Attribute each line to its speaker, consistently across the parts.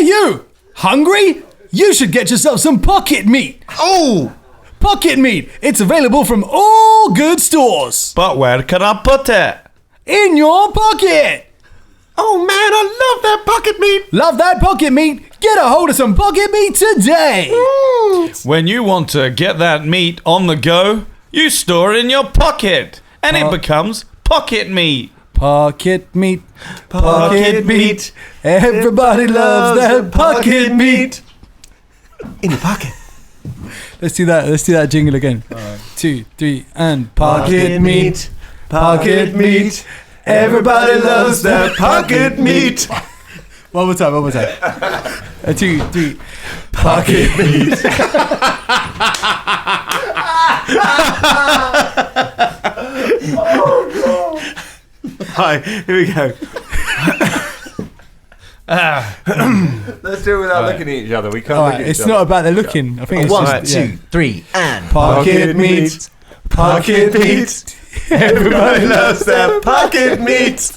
Speaker 1: Hey, you! Hungry? You should get yourself some pocket meat.
Speaker 2: Oh!
Speaker 1: Pocket meat. It's available from all good stores.
Speaker 3: But where can I put it?
Speaker 1: In your pocket.
Speaker 2: Oh man, I love that pocket meat.
Speaker 1: Love that pocket meat? Get a hold of some pocket meat today.
Speaker 3: When you want to get that meat on the go, you store it in your pocket, and it becomes pocket meat.
Speaker 1: Pocket meat. Pocket meat. Everybody loves that pocket meat.
Speaker 2: In your pocket.
Speaker 1: Let's do that jingle again. 2, 3, and pocket meat. Pocket meat. Everybody loves that pocket meat. One more time. 2, 3. Pocket meat.
Speaker 2: Hi, here we go.
Speaker 4: Let's do it without looking at each other. We can't look at each
Speaker 1: It's
Speaker 4: other.
Speaker 1: not about the looking. I think it's
Speaker 5: 1, 2, 3, and
Speaker 1: pocket meat. Pocket meat. Everybody loves that pocket meat.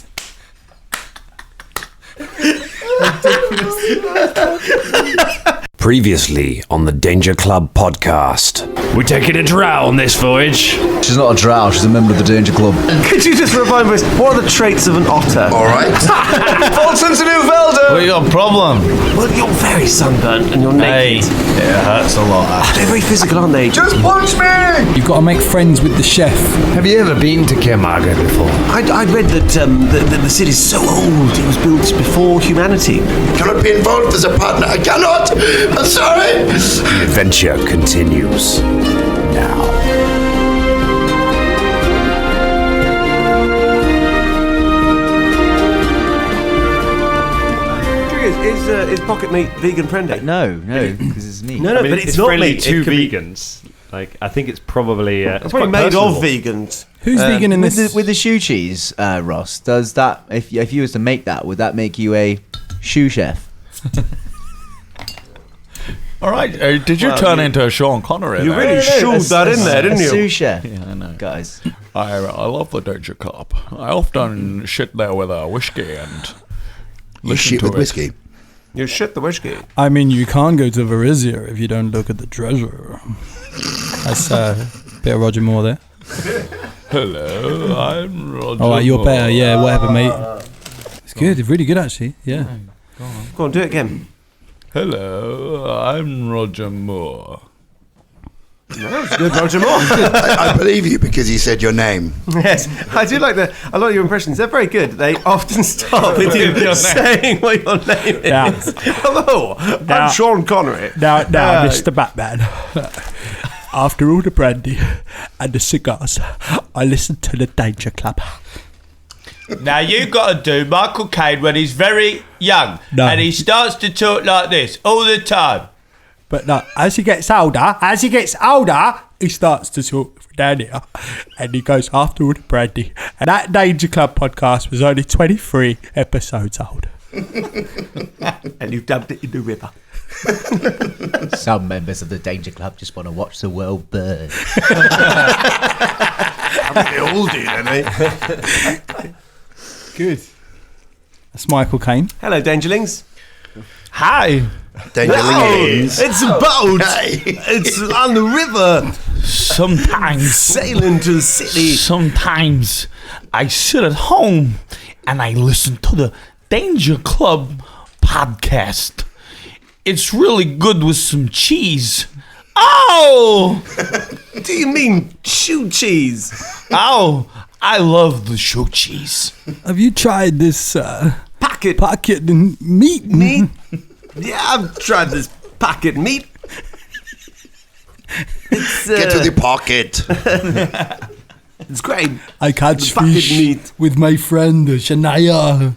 Speaker 6: Previously on the Danger Club podcast.
Speaker 7: We're taking a drow on this voyage.
Speaker 5: she's not a drow, she's a member of the Danger Club.
Speaker 2: Could you just remind us, what are the traits of an otter?
Speaker 4: All right.
Speaker 2: Fulton to New Velda!
Speaker 3: What your problem?
Speaker 2: Well, you're very sunburnt and you're
Speaker 3: Hey,
Speaker 2: naked.
Speaker 3: it hurts a lot.
Speaker 2: They're very physical, aren't they?
Speaker 4: Just punch me!
Speaker 1: You've got to make friends with the chef.
Speaker 7: Have you ever been to Kermaga before?
Speaker 2: I'd read that the city's so old, it was built before humanity.
Speaker 4: Cannot be involved as a partner. I cannot! I'm sorry!
Speaker 6: The adventure continues now.
Speaker 2: Is pocket meat vegan friendly?
Speaker 5: No, because it's meat.
Speaker 2: No, but it's not
Speaker 8: friendly
Speaker 2: meat.
Speaker 8: to
Speaker 2: It could be-
Speaker 8: vegans. Like, I think it's probably
Speaker 2: It's probably made of vegans.
Speaker 1: Who's vegan in this?
Speaker 5: With the shoe cheese, Ross, does that, if you was to make that, would that make you a shoe chef?
Speaker 3: All right, did you turn into a Sean Connery?
Speaker 2: You
Speaker 3: there?
Speaker 2: really shoved that in there, didn't
Speaker 5: A
Speaker 2: you?
Speaker 5: sous chef,
Speaker 3: Yeah, I know.
Speaker 5: guys.
Speaker 3: I love the Danger Club. I often sit there with a whiskey and
Speaker 4: You
Speaker 3: listen
Speaker 4: shit
Speaker 3: to
Speaker 4: with
Speaker 3: it.
Speaker 4: whiskey.
Speaker 2: You shit the whiskey.
Speaker 1: I mean, you can't go to Varizia if you don't look at the treasure. That's a bit of Roger Moore there.
Speaker 3: Hello, I'm Roger.
Speaker 1: All right, you're
Speaker 3: Moore.
Speaker 1: better. Yeah, whatever, mate. It's good. It's really good, actually. Yeah.
Speaker 2: Go on, do it again.
Speaker 3: Hello, I'm Roger Moore.
Speaker 2: That's good, Roger Moore.
Speaker 4: I believe you because you said your name.
Speaker 2: Yes, I do like a lot of your impressions. They're very good. They often start with you saying what your name is.
Speaker 1: Yeah.
Speaker 2: Hello, I'm Sean Connery.
Speaker 1: Now, Mr. Batman. After all the brandy and the cigars, I listened to the Danger Club.
Speaker 3: Now you got to do Michael Caine when he's very young,
Speaker 1: No.
Speaker 3: and he starts to talk like this all the time.
Speaker 1: But no, as he gets older, he starts to talk down here, and he goes after all the brandy. And that Danger Club podcast was only 23 episodes old.
Speaker 2: And you've dubbed it in the river.
Speaker 5: Some members of the Danger Club just want to watch the world burn.
Speaker 2: They all do, don't they?
Speaker 1: Good. That's Michael Caine.
Speaker 2: Hello, Dangerlings.
Speaker 3: Hi.
Speaker 4: Dangerlings.
Speaker 2: It's a boat.
Speaker 4: Hey.
Speaker 2: It's on the river,
Speaker 3: Sometimes,
Speaker 2: sailing to the city.
Speaker 3: sometimes I sit at home and I listen to the Danger Club podcast. It's really good with some cheese. Oh!
Speaker 2: Do you mean shoe cheese?
Speaker 3: Oh, I love the shoe cheese.
Speaker 1: Have you tried this
Speaker 2: Packet
Speaker 1: pocket meat?
Speaker 2: meat? Yeah, I've tried this packet meat. It's,
Speaker 4: Get to the pocket.
Speaker 2: it's great.
Speaker 1: I catch
Speaker 2: Pocket
Speaker 1: fish
Speaker 2: meat.
Speaker 1: with my friend Shania.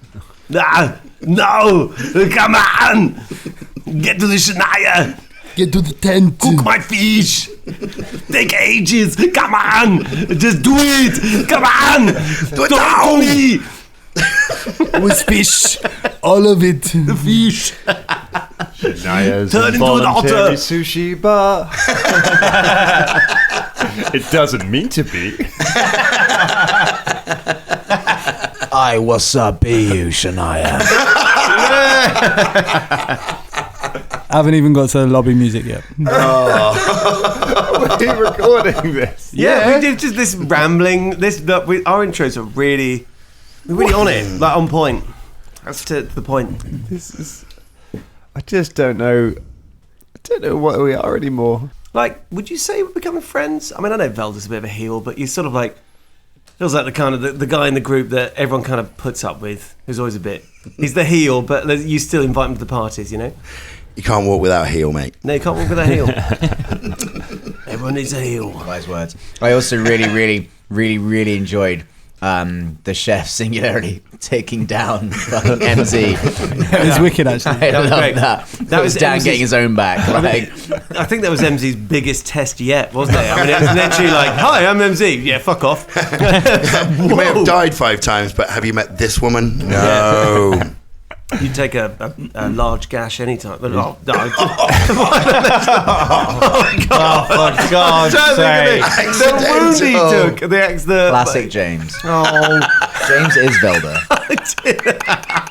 Speaker 2: Ah, no, come on. Get to the Shania.
Speaker 1: Get to the tent.
Speaker 2: Cook my fish. Take ages. Come on. Just do it. Come on.
Speaker 4: Do it
Speaker 2: Talk
Speaker 4: now.
Speaker 2: to me.
Speaker 1: with fish. All of it.
Speaker 2: The fish.
Speaker 8: Naya's
Speaker 2: Turn into an
Speaker 8: involuntary
Speaker 2: otter.
Speaker 8: sushi bar. It doesn't mean to be.
Speaker 5: I wasabi you, Shania.
Speaker 1: I haven't even got to the lobby music yet.
Speaker 8: Are we recording this?
Speaker 2: Yeah, we did just this rambling. Our intros are really on it, like on point. That's to the point.
Speaker 8: I just don't know. I don't know what we are anymore.
Speaker 2: Like, would you say we're becoming friends? I mean, I know Velda's a bit of a heel, but you're sort of like feels like the kind of the guy in the group that everyone kind of puts up with, who's always a bit. He's the heel, but you still invite him to the parties, you know.
Speaker 9: You can't walk without a heel, mate.
Speaker 2: No, you can't walk without a heel. Everyone needs a heel.
Speaker 5: Wise words. I also really enjoyed the chef singularly taking down fucking MZ.
Speaker 1: It was wicked, actually.
Speaker 5: I love that. That was Dan
Speaker 2: MZ's
Speaker 5: getting his own back. Like,
Speaker 2: I think that was MZ's biggest test yet, wasn't it? I mean, it was literally like, "Hi, I'm MZ." Yeah, fuck off.
Speaker 9: You may have died 5 times, but have you met this woman? No.
Speaker 2: You take a large gash anytime. Oh, no.
Speaker 3: Oh, for God's sake.
Speaker 2: The wound he took. The
Speaker 5: classic James.
Speaker 2: Oh,
Speaker 5: James is Velda.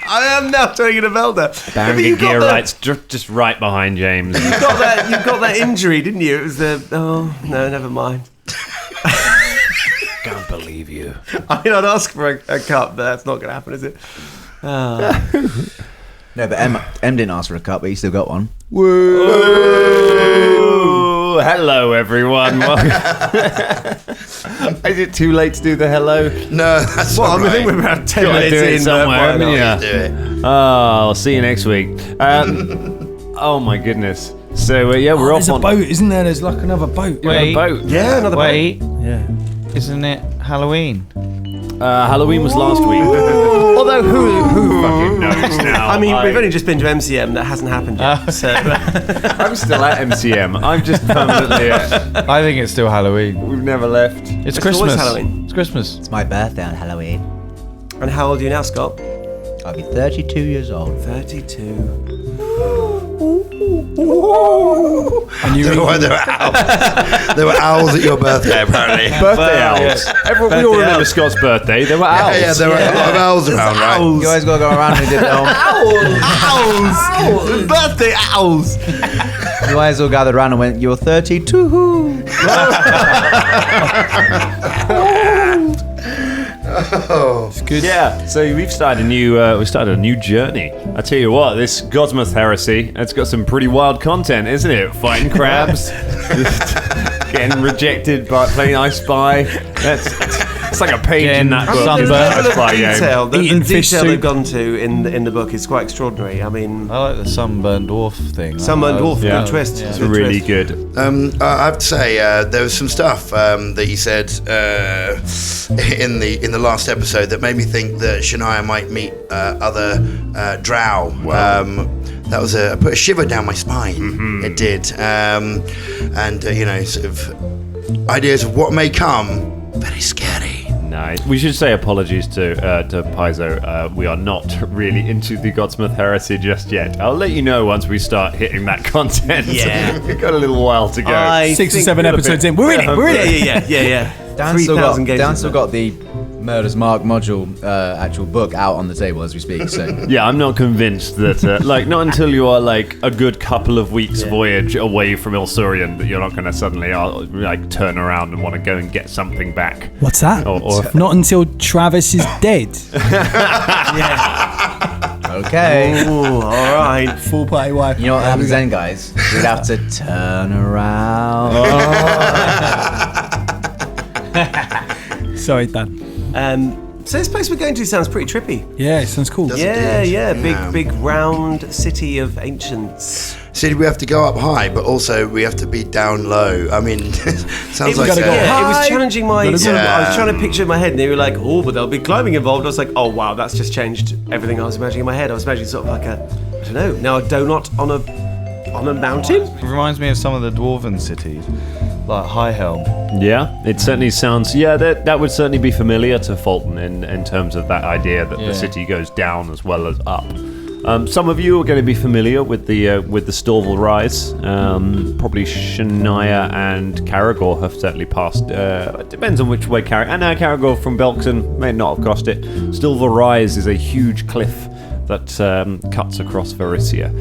Speaker 2: I am now turning into Velda.
Speaker 8: Baron Gear Right's just right behind James.
Speaker 2: You got that injury, didn't you? It was the. Oh no, never mind.
Speaker 7: Can't believe you.
Speaker 2: I mean, I'd ask for a cup, but that's not going to happen, is it?
Speaker 5: No, but M didn't ask for a cup, but he still got one.
Speaker 8: Whoa! Hello, everyone. Is it too late to do the hello?
Speaker 9: No, that's
Speaker 2: Well,
Speaker 9: all
Speaker 2: I think
Speaker 9: right.
Speaker 2: we're about 10
Speaker 8: Gotta
Speaker 2: minutes
Speaker 8: do it
Speaker 2: in
Speaker 8: somewhere, haven't you?
Speaker 9: Do it.
Speaker 8: Oh, I'll see you next week. Oh my goodness. So yeah, we're off
Speaker 1: There's a
Speaker 8: on
Speaker 1: boat, isn't there? There's like another boat.
Speaker 8: a boat.
Speaker 2: Yeah, another
Speaker 3: Wait,
Speaker 1: Yeah.
Speaker 3: isn't it Halloween?
Speaker 8: Halloween was last week. Although who fucking knows now?
Speaker 2: I mean, we've only just been to MCM. That hasn't happened yet. So
Speaker 8: I'm still at MCM. I'm just permanently at.
Speaker 3: I think it's still Halloween.
Speaker 8: We've never left.
Speaker 3: It's
Speaker 2: always
Speaker 3: Christmas.
Speaker 2: Halloween.
Speaker 3: It's Christmas.
Speaker 5: It's my birthday on Halloween.
Speaker 2: And how old are you now, Scott?
Speaker 5: I'll be 32 years old.
Speaker 2: 32.
Speaker 1: And you
Speaker 9: Don't know why there were owls. There were owls at your birthday, apparently.
Speaker 8: Birthday owls. Everyone, we all remember Scott's birthday. There were owls.
Speaker 9: Yeah, there were a lot of owls around, right?
Speaker 5: You guys gotta go around and did know.
Speaker 2: Owls! Birthday owls!
Speaker 5: You guys all gathered around and went, "You're 32."
Speaker 9: Oh,
Speaker 1: good.
Speaker 8: Yeah, so we've started a new journey. I tell you what, this Godsmith heresy, it's got some pretty wild content, isn't it? Fighting crabs, getting rejected by playing I Spy. It's like a page in that book.
Speaker 3: sunburned.
Speaker 2: The level of
Speaker 8: Game.
Speaker 2: detail, the
Speaker 1: Eating fish
Speaker 2: detail
Speaker 1: soup.
Speaker 2: they've gone to in the book is quite extraordinary. I mean,
Speaker 3: I like the sunburned dwarf thing.
Speaker 2: Sunburned Dwarf,
Speaker 8: Yeah.
Speaker 2: good twist.
Speaker 3: Yeah.
Speaker 8: It's
Speaker 2: Good
Speaker 8: really
Speaker 2: twist.
Speaker 8: good.
Speaker 9: I have to say there was some stuff that you said in the last episode that made me think that Shania might meet other drow. That was put a shiver down my spine.
Speaker 8: Mm-hmm.
Speaker 9: It did, and sort of ideas of what may come. Very scary.
Speaker 8: Nice. We should say apologies to Paizo. We are not really into the Godsmith heresy just yet. I'll let you know once we start hitting that content.
Speaker 2: Yeah.
Speaker 8: We've got a little while to go.
Speaker 1: 6 or 7 episodes in. We're in it. We're in it.
Speaker 2: Yeah.
Speaker 5: Dan's still
Speaker 2: 3,000 games.
Speaker 5: Dan's still got the Murder's Mark module actual book out on the table as we speak. So
Speaker 8: Yeah, I'm not convinced that, not until you are like a good couple of weeks voyage away from Ilsurian, that you're not going to suddenly turn around and want to go and get something back.
Speaker 1: What's that?
Speaker 8: Or
Speaker 1: Not until Travis is dead.
Speaker 5: okay.
Speaker 2: Ooh, all right.
Speaker 1: Full party wife.
Speaker 5: You know what happens then, guys? We'd have to turn around.
Speaker 1: Sorry, Dan.
Speaker 2: So this place we're going to sounds pretty trippy.
Speaker 1: Yeah, it sounds cool.
Speaker 2: Yeah. Big round city of ancients.
Speaker 9: See, we have to go up high, but also we have to be down low. I mean, sounds like
Speaker 1: gotta go
Speaker 2: it was
Speaker 1: high.
Speaker 2: challenging my.
Speaker 1: Gotta go
Speaker 2: I was trying to picture in my head, and they were like, "Oh, but there'll be climbing involved." I was like, "Oh wow, that's just changed everything I was imagining in my head." I was imagining sort of like I don't know, now a donut on a mountain.
Speaker 3: It reminds me of some of the dwarven cities, like High Helm.
Speaker 8: Yeah, it certainly sounds. Yeah, that would certainly be familiar to Fulton in terms of that idea that the city goes down as well as up. Some of you are going to be familiar with the Storval Rise. Probably Shania and Caragor have certainly passed. It depends on which way Caragor from Belkton may not have crossed it. Storval Rise is a huge cliff that cuts across Varisia,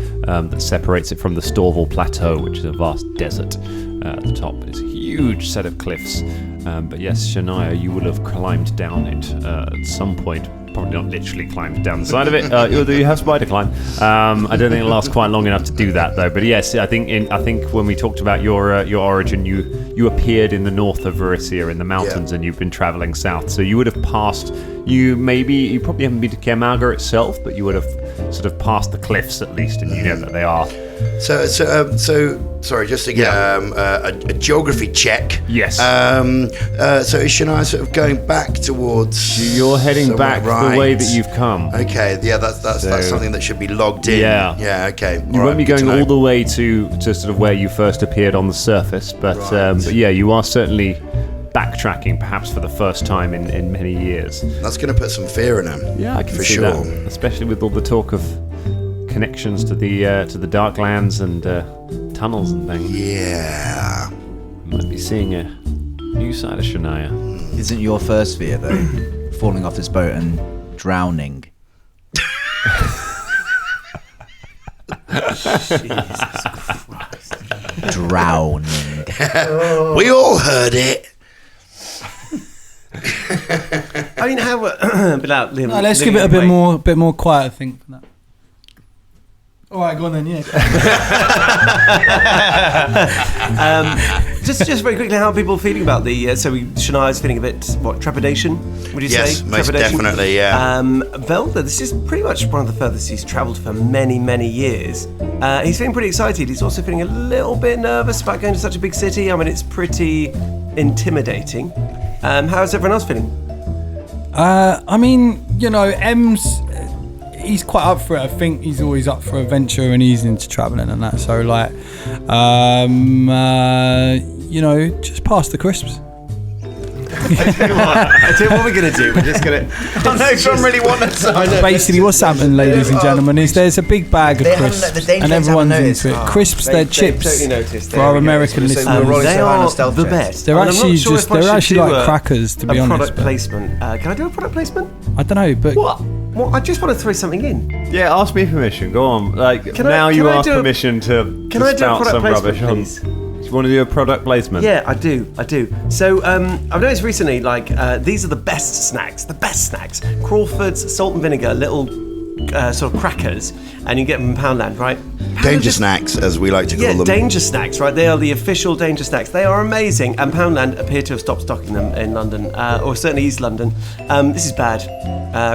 Speaker 8: that separates it from the Storval Plateau, which is a vast desert at the top. It's a huge set of cliffs. But yes, Shania, you will have climbed down it at some point. Probably not literally climbed down the side of it. You have spider climb. I don't think it'll last quite long enough to do that, though. But yes, I think when we talked about your origin, you appeared in the north of Varisia in the mountains, and you've been traveling south. So you would have passed. You probably haven't been to Kermaga itself, but you would have sort of passed the cliffs at least, and you know that they are.
Speaker 9: So sorry, just to get a geography check.
Speaker 8: Yes.
Speaker 9: So is Shania sort of going back towards?
Speaker 8: You're heading back the way that you've come.
Speaker 9: Okay, yeah, that's something that should be logged in. Yeah, okay.
Speaker 8: You won't be going all the way to sort of where you first appeared on the surface, but yeah, you are certainly backtracking, perhaps for the first time in many years.
Speaker 9: That's going to put some fear in him.
Speaker 8: Yeah, I can
Speaker 9: for
Speaker 8: see
Speaker 9: sure.
Speaker 8: that, especially with all the talk of connections to the Darklands and tunnels and things.
Speaker 9: Yeah,
Speaker 8: might be seeing a new side of Shania.
Speaker 5: Isn't your first fear though falling off this boat and drowning?
Speaker 2: Jesus Christ.
Speaker 5: Drowning.
Speaker 9: We all heard it.
Speaker 2: I mean, how without living.
Speaker 1: No, let's give it a bit more quiet, I think. For that. All right, go on then. Yeah.
Speaker 2: Just very quickly, how are people feeling about the? Shania's feeling a bit trepidation? Would you say?
Speaker 9: Yes, most
Speaker 2: Trepidation?
Speaker 9: definitely. Yeah.
Speaker 2: Velda, this is pretty much one of the furthest he's travelled for many, many years. He's feeling pretty excited. He's also feeling a little bit nervous about going to such a big city. I mean, it's pretty intimidating. How's everyone else feeling?
Speaker 1: I mean, M's. He's quite up for it. I think he's always up for adventure and he's into travelling and that. So, just pass the crisps.
Speaker 2: I tell you what we're going to do. We're just going to...
Speaker 5: I know, John really wanted some.
Speaker 1: Basically, what's happened, ladies and gentlemen, is there's a big bag of crisps and everyone's into it. Crisps, they're chips
Speaker 2: totally
Speaker 1: for our American listeners.
Speaker 2: They are the best.
Speaker 1: They're actually like crackers, to be honest.
Speaker 2: Product placement. Can I do a product placement?
Speaker 1: I don't know, but...
Speaker 2: What? Well, I just want to throw something in.
Speaker 8: Yeah, ask me permission. Go on.
Speaker 2: Can I
Speaker 8: ask
Speaker 2: do
Speaker 8: permission to
Speaker 2: Can I do a
Speaker 8: spout
Speaker 2: product
Speaker 8: some
Speaker 2: placement,
Speaker 8: rubbish.
Speaker 2: please?
Speaker 8: You want to do a product placement?
Speaker 2: Yeah, I do. So I've noticed recently, these are the best snacks. Crawford's salt and vinegar, little sort of crackers, and you get them in Poundland, right?
Speaker 9: Danger snacks, as we like to call them.
Speaker 2: Yeah, danger snacks, right? They are the official danger snacks. They are amazing, and Poundland appear to have stopped stocking them in London, or certainly East London. This is bad.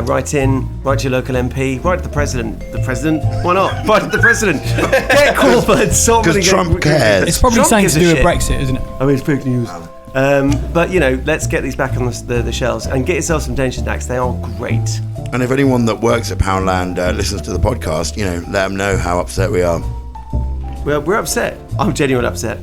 Speaker 2: Write to your local MP, write to the president. The president? Why not? Write to the president. Get Crawford, salt and
Speaker 9: Because Trump cares.
Speaker 1: It's probably
Speaker 2: Trump
Speaker 1: something to
Speaker 2: gives
Speaker 1: do
Speaker 2: a
Speaker 1: with
Speaker 2: shit.
Speaker 1: Brexit, isn't it?
Speaker 2: I mean, it's fake news. But let's get these back on the shelves and get yourself some danger snacks. They are great.
Speaker 9: And if anyone that works at Poundland listens to the podcast, let them know how upset we are.
Speaker 2: Well, we're upset. I'm genuinely upset.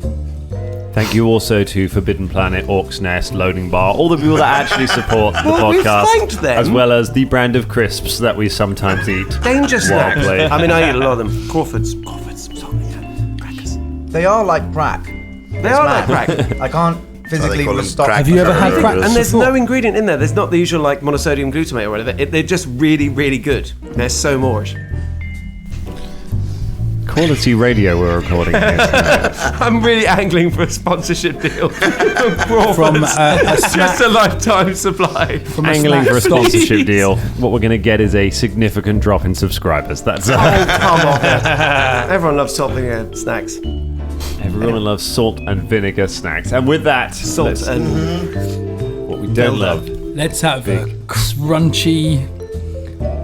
Speaker 8: Thank you also to Forbidden Planet, Orc's Nest, Loading Bar, all the people that actually support the
Speaker 2: Well, we've
Speaker 8: podcast,
Speaker 2: thanked them.
Speaker 8: as well as the brand of crisps that we sometimes eat.
Speaker 2: Danger snacks.
Speaker 8: Wobbly.
Speaker 2: I mean, I eat a lot of them. Crawford's, salt and vinegar, crackers.
Speaker 5: They are like crack.
Speaker 2: They are like crack.
Speaker 5: I can't physically
Speaker 9: call them
Speaker 5: stop.
Speaker 9: crack
Speaker 1: Have you ever had crack?
Speaker 2: And there's no ingredient in there. There's not the usual monosodium glutamate or whatever. They're just really, really good. They're so Moorish.
Speaker 8: Quality radio we're recording here.
Speaker 2: I'm really angling for a sponsorship deal
Speaker 1: From a snack.
Speaker 2: just a lifetime supply.
Speaker 8: Angling for a
Speaker 1: snack.
Speaker 8: sponsorship deal. What we're going to get is a significant drop in subscribers. That's
Speaker 2: Come on. Everyone loves salt and vinegar snacks.
Speaker 8: Everyone loves salt and vinegar snacks. And with that,
Speaker 2: Salt
Speaker 8: and what we don't love.
Speaker 1: Let's have a crunchy...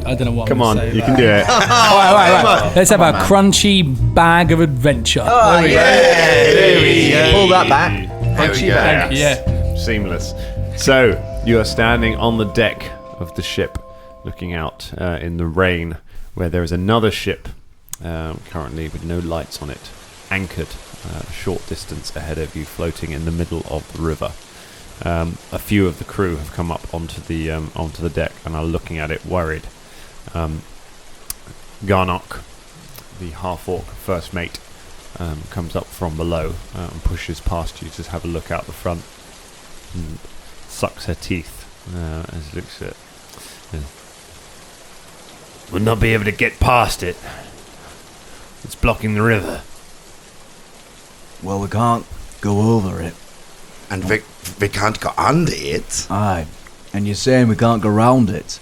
Speaker 1: I don't know what
Speaker 8: Come
Speaker 1: I'm
Speaker 8: on,
Speaker 1: gonna say.
Speaker 8: you can do it.
Speaker 1: Right. Let's have a crunchy bag of adventure.
Speaker 5: Oh,
Speaker 2: There we go.
Speaker 5: Pull that back.
Speaker 9: There we go.
Speaker 1: Thank you, yeah.
Speaker 8: Seamless. So, you are standing on the deck of the ship, looking out in the rain, where there is another ship, currently with no lights on it, anchored a short distance ahead of you, floating in the middle of the river. A few of the crew have come up onto the deck and are looking at it, worried. Garnock, the half-orc first mate, comes up from below and pushes past you to have a look out the front and sucks her teeth as she looks at it. We'll not be able to get past it. It's blocking the river.
Speaker 10: Well, we can't go over it.
Speaker 9: And we can't go under it.
Speaker 10: Aye. And you're saying we can't go round it.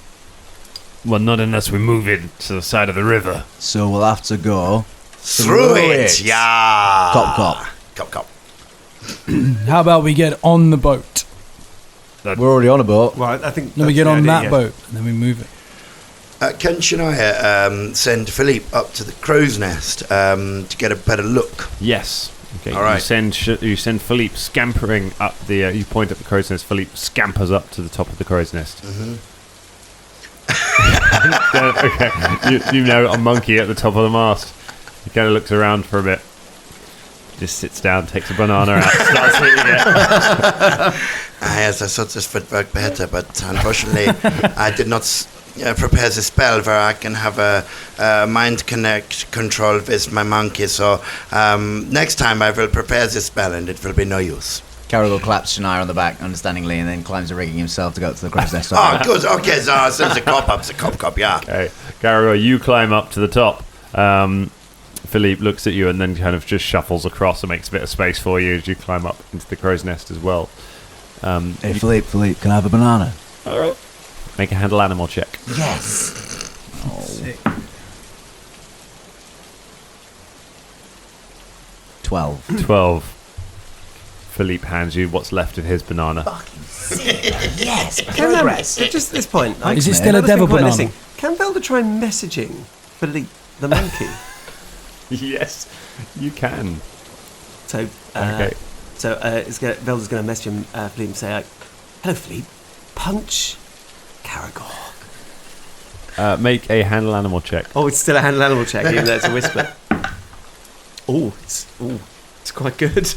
Speaker 8: Well, not unless we move it to the side of the river.
Speaker 10: So we'll have to go
Speaker 9: Through it. Yeah.
Speaker 10: Cop.
Speaker 9: Cop.
Speaker 1: How about we get on the boat?
Speaker 10: We're already on a boat.
Speaker 2: Well, I think
Speaker 1: Then we
Speaker 2: that's
Speaker 1: get
Speaker 2: the
Speaker 1: on
Speaker 2: idea,
Speaker 1: that
Speaker 2: yeah.
Speaker 1: boat, and then we move it.
Speaker 9: Can Shania send Philippe up to the crow's nest to get a better look?
Speaker 8: Yes. Okay.
Speaker 9: All right.
Speaker 8: You send Philippe scampering up the. You point at the crow's nest. Philippe scampers up to the top of the crow's nest. Okay. You know a monkey at the top of the mast. He kind of looks around for a bit. Just sits down, takes a banana out, starts eating it.
Speaker 9: Yes, I thought this would work better, but unfortunately, I did not prepare the spell where I can have a mind control with my monkey. So next time I will prepare the spell, and it will be no use.
Speaker 5: Caragor claps Shania on the back, understandingly, and then climbs the rigging himself to go up to the crow's nest.
Speaker 9: Oh, good. Okay, so send the cop up. The cop, yeah.
Speaker 8: Okay, Garagor, you climb up to the top. Philippe looks at you and then kind of just shuffles across and makes a bit of space for you as you climb up into the crow's nest as well.
Speaker 10: Hey, Philippe, can I have a banana?
Speaker 8: All right. Make a handle animal check.
Speaker 5: Yes.
Speaker 1: Sick.
Speaker 8: 12. Philippe hands you what's left of his banana.
Speaker 5: Yes.
Speaker 2: Progress. Just at this point,
Speaker 1: Is it still a devil banana?
Speaker 2: Can Velda try messaging Philippe the monkey?
Speaker 8: Yes, you can.
Speaker 2: So,
Speaker 8: Okay.
Speaker 2: Velda's going to message him, Philippe, and say, "Hello, Philippe. Punch Caragor."
Speaker 8: Make a handle animal check.
Speaker 2: Oh, it's still a handle animal check, even though it's a whisper. It's quite good.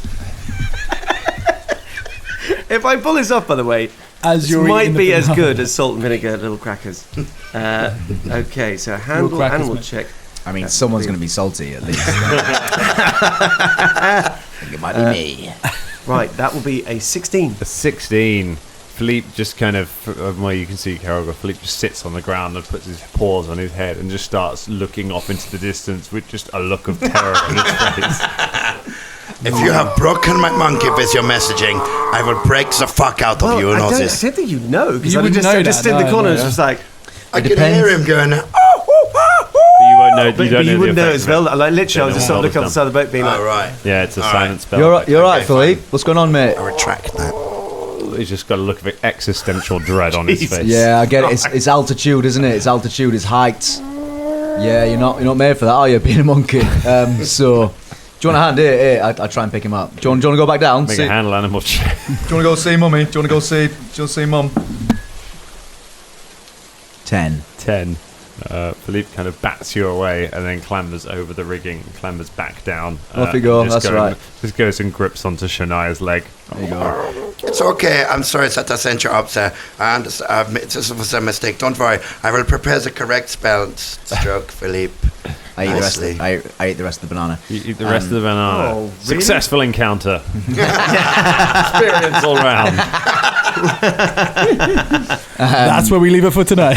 Speaker 2: If I pull this off, by the way,
Speaker 1: As
Speaker 2: this
Speaker 1: you're
Speaker 2: might
Speaker 1: eating
Speaker 2: be
Speaker 1: the
Speaker 2: as
Speaker 1: banana.
Speaker 2: good as salt and vinegar little crackers. Okay, so handle
Speaker 1: crackers,
Speaker 2: animal
Speaker 1: mate.
Speaker 2: check.
Speaker 5: I mean, someone's going to be salty at least. I think it might be me.
Speaker 2: Right, that will be a 16.
Speaker 8: A 16. Philippe just kind of, from where you can see Caragor, Philippe just sits on the ground and puts his paws on his head and just starts looking off into the distance with just a look of terror on his face.
Speaker 9: If you have broken my monkey with your messaging, I will break the fuck out of you.
Speaker 2: I
Speaker 9: Know
Speaker 2: don't
Speaker 9: this.
Speaker 2: think you know, because
Speaker 1: You
Speaker 2: I
Speaker 1: wouldn't
Speaker 2: just
Speaker 1: know
Speaker 2: just
Speaker 1: that,
Speaker 2: stood in the
Speaker 1: no,
Speaker 2: corner
Speaker 1: no,
Speaker 2: and was just like,
Speaker 9: I can hear him going.
Speaker 8: But you won't know.
Speaker 2: but
Speaker 8: You don't know
Speaker 2: you
Speaker 8: the
Speaker 2: wouldn't know
Speaker 8: effect
Speaker 2: as
Speaker 8: of it.
Speaker 2: well. Like literally, I was
Speaker 8: Yeah,
Speaker 2: just
Speaker 8: no
Speaker 2: sort of
Speaker 8: one
Speaker 2: looking on the
Speaker 8: was
Speaker 2: side of the boat, being like,
Speaker 9: Oh, right.
Speaker 8: Yeah, it's a
Speaker 9: All
Speaker 8: silent
Speaker 9: right.
Speaker 8: spell.
Speaker 10: You're
Speaker 9: Okay,
Speaker 10: right,
Speaker 9: fine.
Speaker 10: Philippe. What's going on, mate?
Speaker 9: I retract that.
Speaker 8: He's just got a look of existential dread on his
Speaker 2: Jesus.
Speaker 8: face.
Speaker 10: Yeah, I get it. It's altitude, isn't it? It's altitude. It's height. Yeah, you're not made for that, are you? Being a monkey. So, do you want a hand? Here. I try and pick him up. Do you want to go back down?
Speaker 8: Make
Speaker 10: See-
Speaker 8: a handle animal check.
Speaker 10: Do you want to go see mummy? Do you want to go see mum? 10.
Speaker 8: 10. Philippe kind of bats you away and then clambers over the rigging, clambers back down.
Speaker 10: Off you go,
Speaker 8: and just
Speaker 10: that's right.
Speaker 8: Just goes and grips onto Shania's leg.
Speaker 10: There you go.
Speaker 9: It's okay. I'm sorry that I sent you up there. I understand. This was a mistake. Don't worry. I will prepare the correct spell. Stroke, Philippe.
Speaker 5: I eat the rest.
Speaker 9: Nicely.
Speaker 5: I ate the rest of the banana.
Speaker 8: You eat the rest of the banana.
Speaker 2: oh, really?
Speaker 8: Successful encounter. Experience all round.
Speaker 1: That's where we leave it for tonight.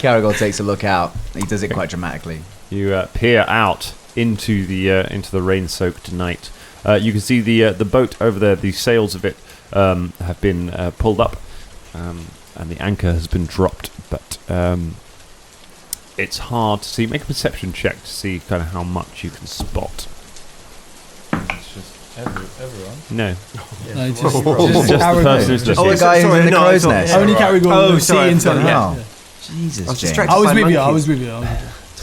Speaker 5: Caragor takes a look out. He does it quite dramatically.
Speaker 8: You peer out into the rain-soaked night. You can see the boat over there. The sails of it have been pulled up, and the anchor has been dropped. But it's hard to see. Make a perception check to see kind of how much you can spot.
Speaker 1: It's just everyone.
Speaker 8: No,
Speaker 1: No, just
Speaker 8: just the person who's just
Speaker 10: Oh, the
Speaker 8: here.
Speaker 10: guy who's
Speaker 2: sorry,
Speaker 10: in the
Speaker 2: no, I
Speaker 10: crow's
Speaker 2: thought-
Speaker 10: nest.
Speaker 1: Only Caragor
Speaker 2: Oh,
Speaker 1: will
Speaker 2: sorry,
Speaker 1: see into
Speaker 2: sorry,
Speaker 1: it.
Speaker 2: yeah.
Speaker 10: Oh, Jesus,
Speaker 2: I was
Speaker 10: James.
Speaker 2: distracted.
Speaker 1: I was
Speaker 2: by
Speaker 1: with you. I
Speaker 2: monkeys.
Speaker 1: was with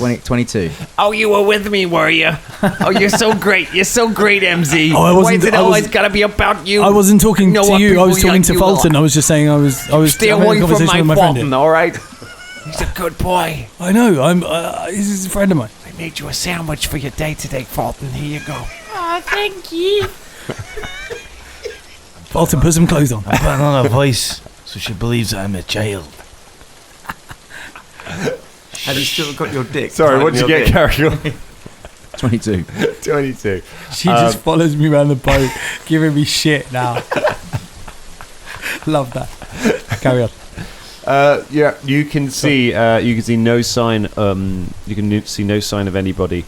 Speaker 1: you.
Speaker 5: 22.
Speaker 3: Oh, you were with me, were you? Oh, you're so great. You're so great, MZ.
Speaker 1: Oh, I wasn't-
Speaker 3: Why is it
Speaker 1: I was-
Speaker 3: always got to be about you?
Speaker 1: I wasn't talking
Speaker 3: know
Speaker 1: to
Speaker 3: what
Speaker 1: you. I
Speaker 3: people
Speaker 1: was talking
Speaker 3: like
Speaker 1: to
Speaker 3: you
Speaker 1: Fulton.
Speaker 3: are.
Speaker 1: I was just saying I was
Speaker 3: Stay
Speaker 1: having a
Speaker 3: away from
Speaker 1: conversation
Speaker 3: my
Speaker 1: with my
Speaker 3: Fulton,
Speaker 1: friend.
Speaker 3: all right? He's a good boy.
Speaker 1: I know. I'm. He's a friend of mine.
Speaker 3: I made you a sandwich for your day today, Fulton. Here you go. Oh, thank you.
Speaker 1: Fulton, put some clothes on.
Speaker 7: I put on a voice so she believes I'm a child.
Speaker 2: Have you still got your dick?
Speaker 8: Sorry,
Speaker 2: tied
Speaker 8: what did
Speaker 2: in
Speaker 8: you
Speaker 2: your
Speaker 8: get,
Speaker 2: dick?
Speaker 8: Caragor?
Speaker 5: 22.
Speaker 8: 22.
Speaker 1: She just follows me around the boat, giving me shit now. Love that. Carry on.
Speaker 8: Yeah, you can see no sign. You can see no sign of anybody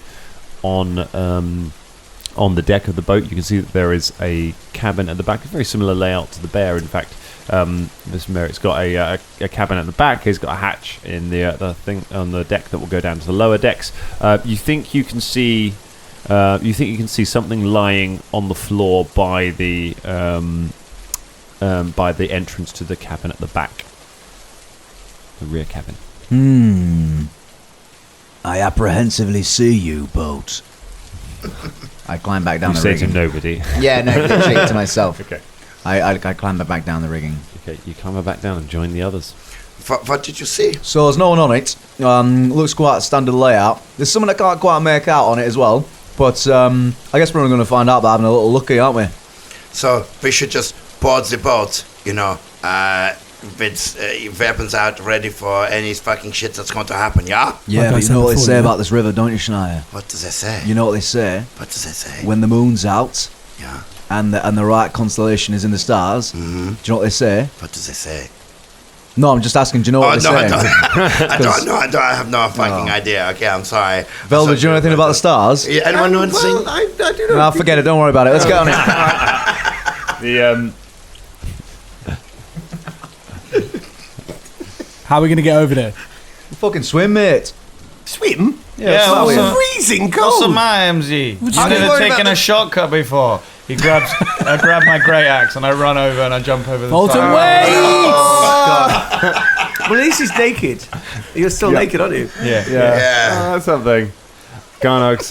Speaker 8: on the deck of the boat. You can see that there is a cabin at the back. A very similar layout to the Bear, in fact. This Merrick's got a cabin at the back. He's got a hatch in the thing on the deck that will go down to the lower decks. You think you can see something lying on the floor by the entrance to the cabin at the back, the rear cabin.
Speaker 10: I apprehensively see you, boat. I climb back down
Speaker 8: You
Speaker 10: the
Speaker 8: say
Speaker 10: rigging.
Speaker 8: to nobody.
Speaker 10: Yeah, no, literally to myself.
Speaker 8: Okay.
Speaker 10: I climb back down the rigging.
Speaker 8: Okay, you climb back down and join the others.
Speaker 9: What did you see?
Speaker 10: So there's no one on it. Looks quite a standard layout. There's something I can't quite make out on it as well. But I guess we're going to find out by having a little looky, aren't we?
Speaker 9: So we should just board the boat, with weapons out, ready for any fucking shit that's going to happen, yeah?
Speaker 10: Yeah,
Speaker 1: Like I
Speaker 10: but you
Speaker 1: said
Speaker 10: know what they
Speaker 1: before,
Speaker 10: say
Speaker 1: yeah.
Speaker 10: about this river, don't you, Shania?
Speaker 9: What does it say?
Speaker 10: You know what they say?
Speaker 9: What does it say?
Speaker 10: When the moon's out
Speaker 9: Yeah.
Speaker 10: and the right constellation is in the stars, do you know what they say?
Speaker 9: What does it say?
Speaker 10: No, I'm just asking, do you know what they
Speaker 9: no,
Speaker 10: say?
Speaker 9: I don't know. I have no fucking idea. Okay, I'm sorry.
Speaker 10: Velda, do you know anything about the stars?
Speaker 9: Yeah, anyone know anything?
Speaker 2: I do know.
Speaker 10: No, forget it, don't worry about it. Let's get on it.
Speaker 1: How are we going to get over there?
Speaker 10: Fucking swim, mate.
Speaker 2: Swim?
Speaker 3: Yeah,
Speaker 10: swim.
Speaker 3: what's
Speaker 2: Freezing
Speaker 3: What's
Speaker 2: cold.
Speaker 3: the matter, MZ? You've
Speaker 2: I didn't
Speaker 3: never
Speaker 2: worry
Speaker 3: taken
Speaker 2: about
Speaker 3: a shortcut before. I grab my great axe and I run over and I jump over the
Speaker 1: Bolton,
Speaker 3: side.
Speaker 1: wait!
Speaker 2: Well, at least he's naked. You're still naked, aren't you?
Speaker 3: Yeah.
Speaker 9: Yeah.
Speaker 8: That's something. Garnock's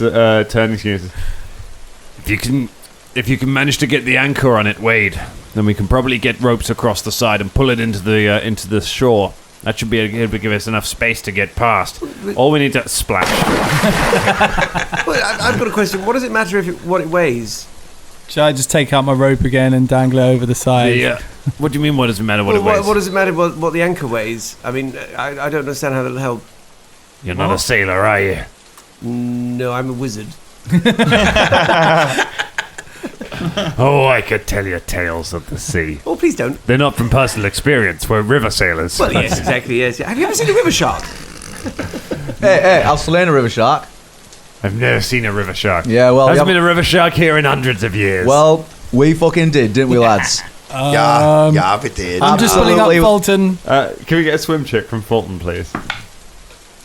Speaker 8: turning to you. If you can manage to get the anchor on it, Wade, then we can probably get ropes across the side and pull it into the shore. That should be able to give us enough space to get past. All we need to splash.
Speaker 2: Well, I've got a question. What does it matter what it weighs?
Speaker 1: Should I just take out my rope again and dangle it over the side?
Speaker 8: What do you mean? What does it matter what it weighs?
Speaker 2: What does it matter what the anchor weighs? I mean, I don't understand how that'll help.
Speaker 8: You're not a sailor, are you?
Speaker 2: No, I'm a wizard.
Speaker 8: Oh, I could tell you tales of the sea.
Speaker 2: Oh, please don't.
Speaker 8: They're not from personal experience. We're river sailors.
Speaker 2: Well, yes, exactly, yes. Have you ever seen a river shark?
Speaker 10: Hey, I'll slay a river shark.
Speaker 8: I've never seen a river shark.
Speaker 10: Yeah, well,
Speaker 8: Hasn't been a river shark here in hundreds of years.
Speaker 10: Well, we fucking did, didn't we, lads?
Speaker 9: Yeah, we did.
Speaker 1: I'm just pulling up
Speaker 10: Absolutely.
Speaker 1: Fulton.
Speaker 8: Can we get a swim check from Fulton, please?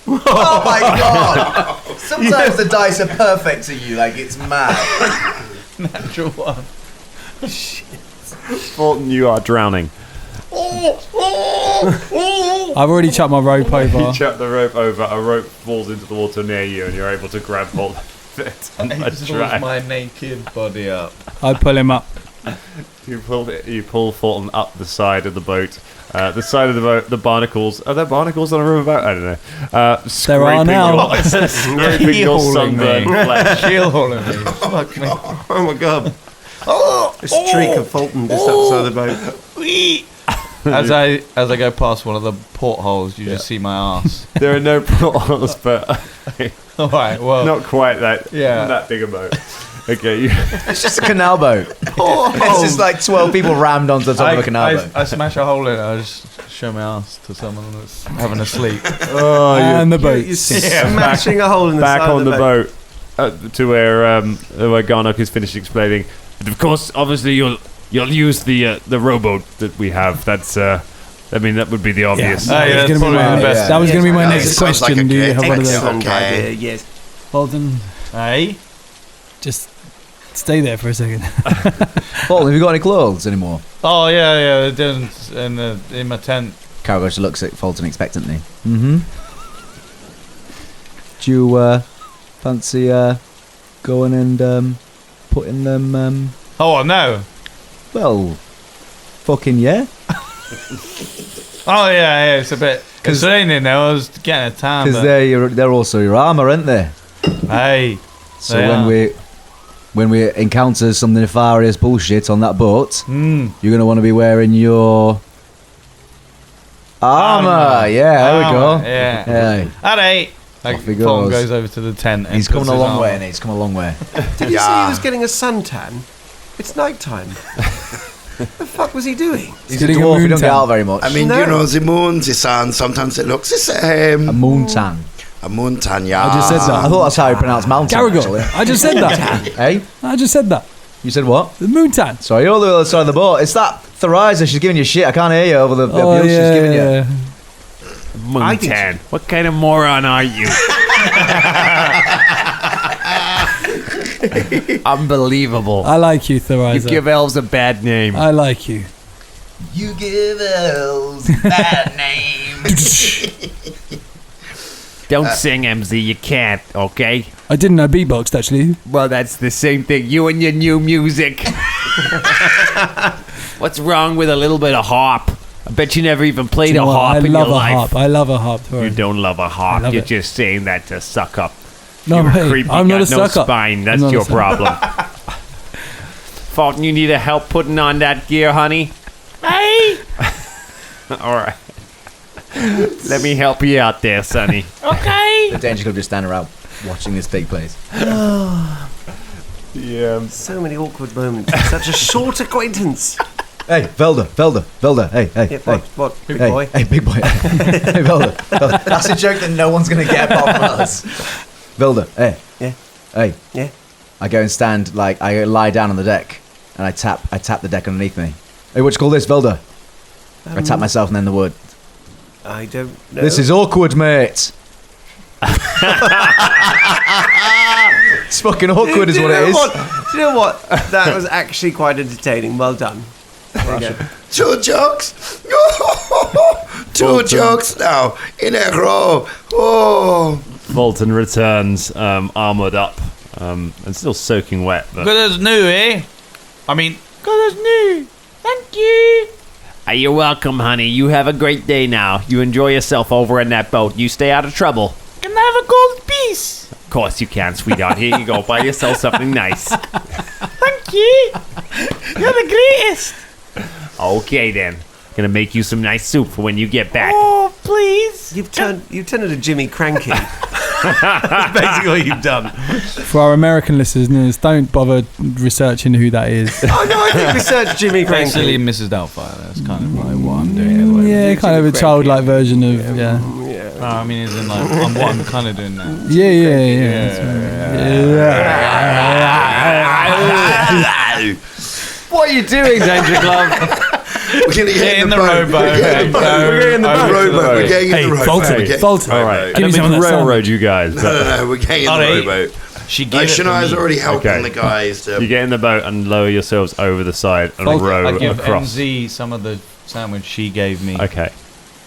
Speaker 5: Oh my god! Sometimes the dice are perfect to you, like it's mad.
Speaker 3: Natural one.
Speaker 8: Fulton, you are drowning.
Speaker 1: I've already chucked my rope over.
Speaker 8: You chuck the rope over, a rope falls into the water near you, and you're able to grab hold of it.
Speaker 3: And he pulls my naked body up.
Speaker 1: I pull him up.
Speaker 8: You pull Fulton up the side of the boat. The side of the boat, the barnacles. Are there barnacles on a riverboat? I don't know.
Speaker 1: There are now.
Speaker 8: Scraping your sunburned flesh.
Speaker 3: Heel hauling me. Fuck me.
Speaker 2: Oh my god. A streak of Fulton just outside the boat.
Speaker 3: As I go past one of the portholes, you just see my ass.
Speaker 8: There are no portholes, but
Speaker 3: All right, well,
Speaker 8: not quite that.
Speaker 3: Yeah.
Speaker 8: That big a boat. Okay.
Speaker 10: It's just a canal boat. It's just like 12 people rammed onto the top of a canal boat.
Speaker 3: I smash a hole in it. I just show my ass to someone that's having a sleep.
Speaker 1: And the boat.
Speaker 2: You're smashing a hole in the
Speaker 8: Back
Speaker 2: side
Speaker 8: on
Speaker 2: of
Speaker 8: the
Speaker 2: the
Speaker 8: boat to where Garnock is finished explaining. But of course, obviously, you'll use the rowboat that we have. That's I mean, that would be the obvious.
Speaker 3: Yeah,
Speaker 1: That was
Speaker 3: that's
Speaker 1: gonna be
Speaker 3: probably
Speaker 1: my-
Speaker 3: the best.
Speaker 1: That was going to be my
Speaker 9: Yeah,
Speaker 1: next
Speaker 9: it sounds like
Speaker 1: question.
Speaker 9: a
Speaker 1: Do you
Speaker 9: great
Speaker 1: have one of those?
Speaker 2: Excellent
Speaker 9: Okay.
Speaker 2: idea, yes.
Speaker 1: Fulton,
Speaker 3: Hey?
Speaker 1: just stay there for a second.
Speaker 10: Paul, have you got any clothes anymore?
Speaker 3: Oh yeah, they're doing in my tent.
Speaker 10: Carol just looks at Fulton expectantly. Mm-hmm. Do you fancy going and putting them?
Speaker 3: Oh no.
Speaker 10: Well, fucking yeah.
Speaker 3: Oh yeah, it's a bit. It's raining now. I was getting a tan.
Speaker 10: Because
Speaker 3: but-
Speaker 10: they're also your armor, aren't they?
Speaker 3: Hey.
Speaker 10: So
Speaker 3: They are.
Speaker 10: when we encounter some nefarious bullshit on that boat,
Speaker 3: Mm.
Speaker 10: you're gonna want to be wearing your armor. Yeah, there we go.
Speaker 3: Yeah.
Speaker 10: Yeah.
Speaker 3: Alright. Like,
Speaker 10: Off he
Speaker 3: Fulton
Speaker 10: goes.
Speaker 3: goes over to the tent. And
Speaker 10: He's coming
Speaker 3: puts
Speaker 10: a
Speaker 3: his
Speaker 10: long
Speaker 3: arm
Speaker 10: way,
Speaker 3: on.
Speaker 10: and he's come a long way.
Speaker 2: Did you see
Speaker 9: Yeah.
Speaker 2: he was getting a suntan? It's night time. The fuck was he doing?
Speaker 10: He's a dwarf, he don't get out very much.
Speaker 9: I mean, you know, the moon, the sun, sometimes it looks the same.
Speaker 10: A moontan.
Speaker 9: A moontan, yeah.
Speaker 10: I just said that. I thought that's how you pronounce mountain, actually.
Speaker 1: I just said that.
Speaker 10: Hey?
Speaker 1: I just said that.
Speaker 10: You said what?
Speaker 1: The moontan.
Speaker 10: Sorry, you're on the other side of the boat. It's that Theriza. She's giving you shit. I can't hear you over the abuse she's giving you.
Speaker 8: Moontan. What kind of moron are you? Unbelievable.
Speaker 1: I like you, Theriza.
Speaker 8: You give elves a bad name.
Speaker 1: I like you.
Speaker 5: You give elves a bad name.
Speaker 8: Don't sing, MZ. You can't, okay?
Speaker 1: I didn't know beatboxed, actually.
Speaker 8: Well, that's the same thing. You and your new music. What's wrong with a little bit of harp? I bet you never even played a harp in your life.
Speaker 1: I love a harp.
Speaker 8: You don't love a harp.
Speaker 1: love
Speaker 8: You're
Speaker 1: it.
Speaker 8: just saying that to suck up.
Speaker 1: No,
Speaker 8: You're
Speaker 1: mate,
Speaker 8: creepy.
Speaker 1: I'm not
Speaker 8: got
Speaker 1: a
Speaker 8: no
Speaker 1: suck up.
Speaker 8: spine. That's
Speaker 1: I'm not
Speaker 8: your
Speaker 1: a suck
Speaker 8: problem. Fulton, you need help putting on that gear, honey? Hey! All right. Let me help you out there, Sonny.
Speaker 3: Okay.
Speaker 10: The Danger Club just stand around watching this take place.
Speaker 8: Yeah.
Speaker 2: So many awkward moments. Such a short acquaintance.
Speaker 10: Hey, Velda. Hey.
Speaker 2: What? Big
Speaker 10: Hey,
Speaker 2: boy?
Speaker 10: Hey, big boy. Hey, Velda. That's a joke that no one's going to get apart from us. Velda, hey.
Speaker 2: Yeah.
Speaker 10: Hey.
Speaker 2: Yeah.
Speaker 10: I go and stand, like, I lie down on the deck, and I tap the deck underneath me. Hey, what you call this, Velda? I tap myself and then the word.
Speaker 2: I don't know.
Speaker 10: This is awkward, mate. It's fucking awkward is what it is.
Speaker 2: Do you know what? That was actually quite entertaining. Well done. There you go.
Speaker 9: 2 jokes. 2 jokes now in a row. Oh.
Speaker 8: Fulton returns, armored up, and still soaking wet. But
Speaker 3: Good as new, eh? I mean, good as new. Thank you.
Speaker 8: You're welcome, honey. You have a great day now. You enjoy yourself over in that boat. You stay out of trouble.
Speaker 3: Can I have a gold piece?
Speaker 8: Of course you can, sweetheart. Here you go. Buy yourself something nice.
Speaker 3: Thank you. You're the greatest.
Speaker 8: Okay, then. Gonna make you some nice soup for when you get back.
Speaker 3: Oh, please.
Speaker 2: You've turned into Jimmy Cranky. That's basically what you've done.
Speaker 1: For our American listeners, don't bother researching who that is.
Speaker 2: Oh no, I think we searched Jimmy Cranky.
Speaker 3: Basically, Mrs. Doubtfire. That's kind of like what I'm doing.
Speaker 1: Yeah, kind of a childlike version of, yeah.
Speaker 3: No, I mean, it's in like what I'm kind of doing now.
Speaker 8: What are you doing, Danger Club?
Speaker 9: We're going to get in the
Speaker 3: rowboat.
Speaker 9: We're getting in the boat. We're getting in the rowboat. We're getting in the rowboat.
Speaker 1: Fulton.
Speaker 8: All right.
Speaker 1: Give me some of that
Speaker 8: railroad, you guys.
Speaker 9: No, we're getting in the rowboat.
Speaker 3: She gave it to
Speaker 9: Shania's
Speaker 3: me.
Speaker 9: already helping
Speaker 8: Okay.
Speaker 9: the guys.
Speaker 8: You get in the boat and lower yourselves over the side and row
Speaker 3: I give
Speaker 8: across.
Speaker 3: MZ some of the sandwich she gave me.
Speaker 8: Okay.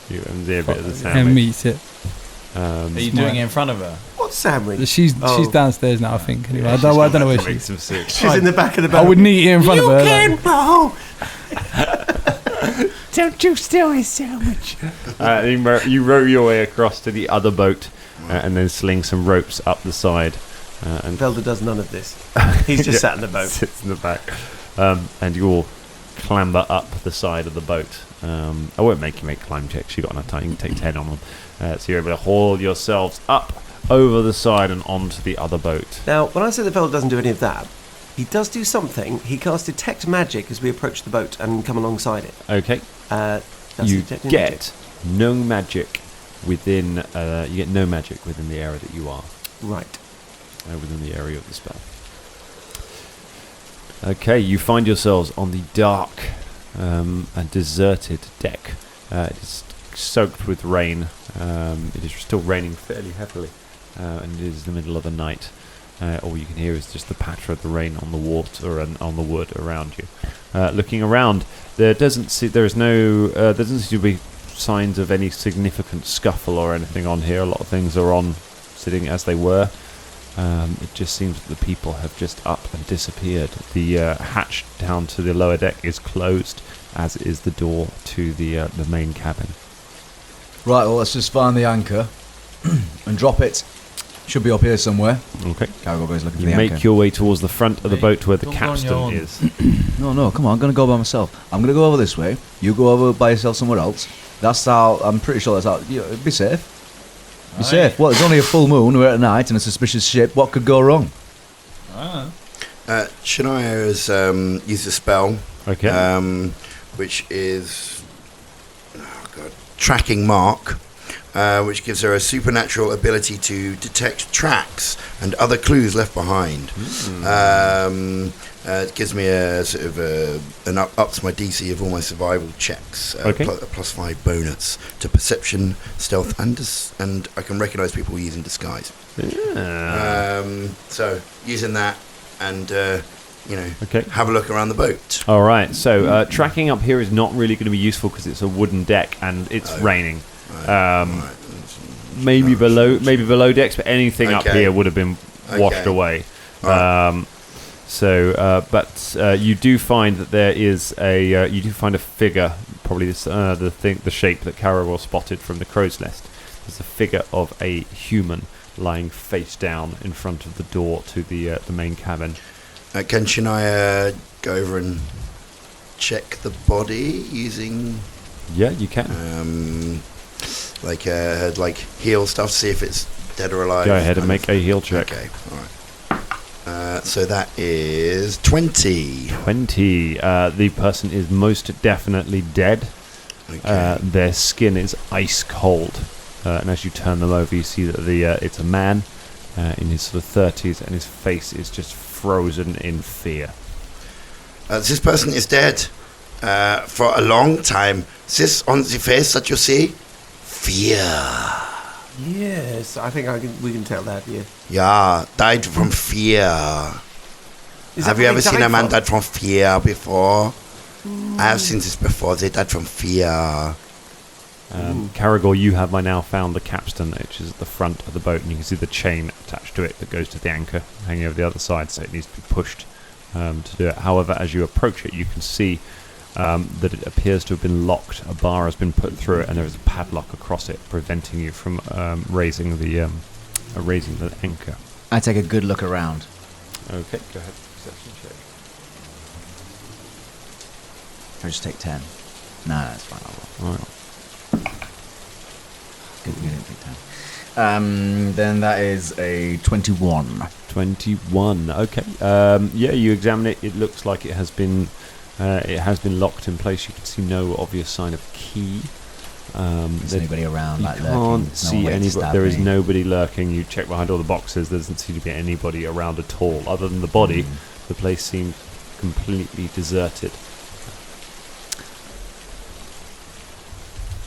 Speaker 8: You MZ a bit of the
Speaker 1: And
Speaker 8: sandwich.
Speaker 1: meet it.
Speaker 3: Are you doing it in front of her?
Speaker 2: What sandwich?
Speaker 1: She's downstairs now, I think. Anyway, I don't know where she is.
Speaker 8: Some soup.
Speaker 2: She's in the back of the boat.
Speaker 1: I wouldn't eat it in front of her.
Speaker 2: You can
Speaker 8: Don't you steal his sandwich. You row your way across to the other boat and then sling some ropes up the side. And
Speaker 2: Velda does none of this. He's just sat in the boat.
Speaker 8: Sits in the back. And you all clamber up the side of the boat. I won't make you make climb checks. You've got enough time. You can take 10 on them. So you're able to haul yourselves up over the side and onto the other boat.
Speaker 2: Now, when I say that Velda doesn't do any of that, he does do something. He casts Detect Magic as we approach the boat and come alongside it.
Speaker 8: Okay.
Speaker 2: That's
Speaker 8: You
Speaker 2: detecting
Speaker 8: get
Speaker 2: magic.
Speaker 8: no magic within. You get no magic within the area that you are.
Speaker 2: Right.
Speaker 8: Within the area of the spell. Okay, you find yourselves on the dark and deserted deck. It is soaked with rain. It is still raining fairly heavily, and it is the middle of the night. All you can hear is just the patter of the rain on the water and on the wood around you. Looking around, there doesn't seem to be signs of any significant scuffle or anything on here. A lot of things are on sitting as they were. It just seems that the people have just up and disappeared. The hatch down to the lower deck is closed, as is the door to the main cabin.
Speaker 10: Right, well, let's just find the anchor and drop it. Should be up here somewhere.
Speaker 8: Okay.
Speaker 10: Cargo boy's looking for
Speaker 8: You
Speaker 10: the
Speaker 8: make
Speaker 10: anchor.
Speaker 8: your way towards the front of the boat to where the
Speaker 3: don't go on your
Speaker 8: capstan
Speaker 3: own.
Speaker 8: is.
Speaker 10: No, come on, I'm going to go by myself. I'm going to go over this way. You go over by yourself somewhere else. That's how, I'm pretty sure that's how, be safe. Be safe. Well, it's only a full moon, we're at night, and a suspicious ship. What could go wrong?
Speaker 9: Shania has used a spell Okay. Which is tracking mark, which gives her a supernatural ability to detect tracks and other clues left behind. It gives me a sort of ups my DC of all my survival checks. A +5 bonus to perception, stealth, and I can recognise people using disguise.
Speaker 8: Yeah.
Speaker 9: So using that and have a look around the boat.
Speaker 8: All right. So tracking up here is not really going to be useful because it's a wooden deck and it's raining. Maybe below decks, but anything up here would have been washed away. You do find that there is a figure, probably the shape that Caragor spotted from the crow's nest. There's a figure of a human lying face down in front of the door to the main cabin.
Speaker 9: Can Shania go over and check the body using?
Speaker 8: Yeah, you can.
Speaker 9: Like heal stuff, see if it's dead or alive.
Speaker 8: Go ahead and make a heal check.
Speaker 9: Okay, all right. So that is 20.
Speaker 8: 20. The person is most definitely dead. Okay. Their skin is ice cold. And as you turn them over, you see that it's a man in his sort of 30s, and his face is just frozen in fear.
Speaker 9: This person is dead for a long time. This on the face that you see? Fear.
Speaker 2: Yes, I think we can tell that, yeah.
Speaker 9: Yeah, died from fear. Have you ever seen a man died from fear before? I have seen this before. They died from fear.
Speaker 8: Caragor, you have by now found the capstan, which is at the front of the boat, and you can see the chain attached to it that goes to the anchor hanging over the other side, so it needs to be pushed to do it. However, as you approach it, you can see that it appears to have been locked. A bar has been put through it, and there is a padlock across it, preventing you from raising the anchor.
Speaker 10: I take a good look around.
Speaker 8: Okay, go ahead. Perception check.
Speaker 10: I'll just take 10. No, that's fine.
Speaker 8: All right.
Speaker 10: Good thing I didn't take 10. Then that is a 21.
Speaker 8: 21. Okay. You examine it. It looks like it has been locked in place. You can see no obvious sign of key.
Speaker 10: Is anybody around?
Speaker 8: You can't see anybody. There is nobody lurking. You check behind all the boxes. There doesn't seem to be anybody around at all, other than the body. The place seems completely deserted.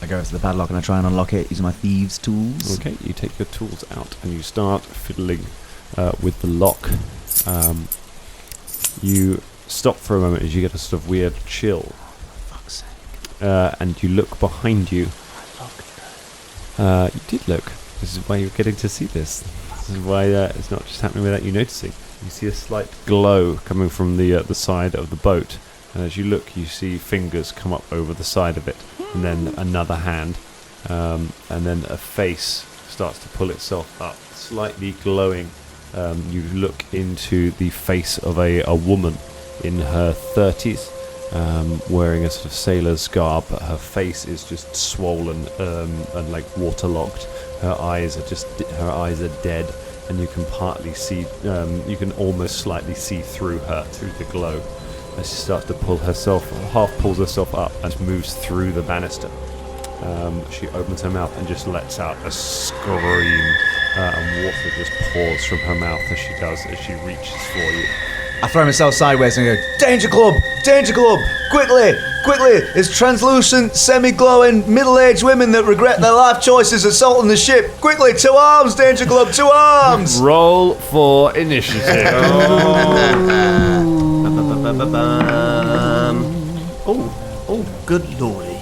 Speaker 10: I go to the padlock and I try and unlock it using my thieves' tools.
Speaker 8: Okay, you take your tools out and you start fiddling with the lock. You stop for a moment as you get a sort of weird chill.
Speaker 10: Fuck's sake.
Speaker 8: And you look behind you. You did look. This is why you're getting to see this. This is why it's not just happening without you noticing. You see a slight glow coming from the side of the boat. And as you look, you see fingers come up over the side of it. And then another hand. And then a face starts to pull itself up, slightly glowing. You look into the face of a woman in her 30s, wearing a sort of sailor's garb, but her face is just swollen and like waterlogged. Her eyes are dead, and you can partly see, you can almost slightly see through her, through the glow. As she starts to half pulls herself up and moves through the banister. She opens her mouth and just lets out a scream, and water just pours from her mouth as she reaches for you.
Speaker 10: I throw myself sideways and go, Danger Club! Danger Club! Quickly! Quickly! It's translucent, semi-glowing, middle-aged women that regret their life choices assaulting the ship. Quickly, to arms, Danger Club, to arms!
Speaker 8: Roll for initiative.
Speaker 2: Oh, good lordy.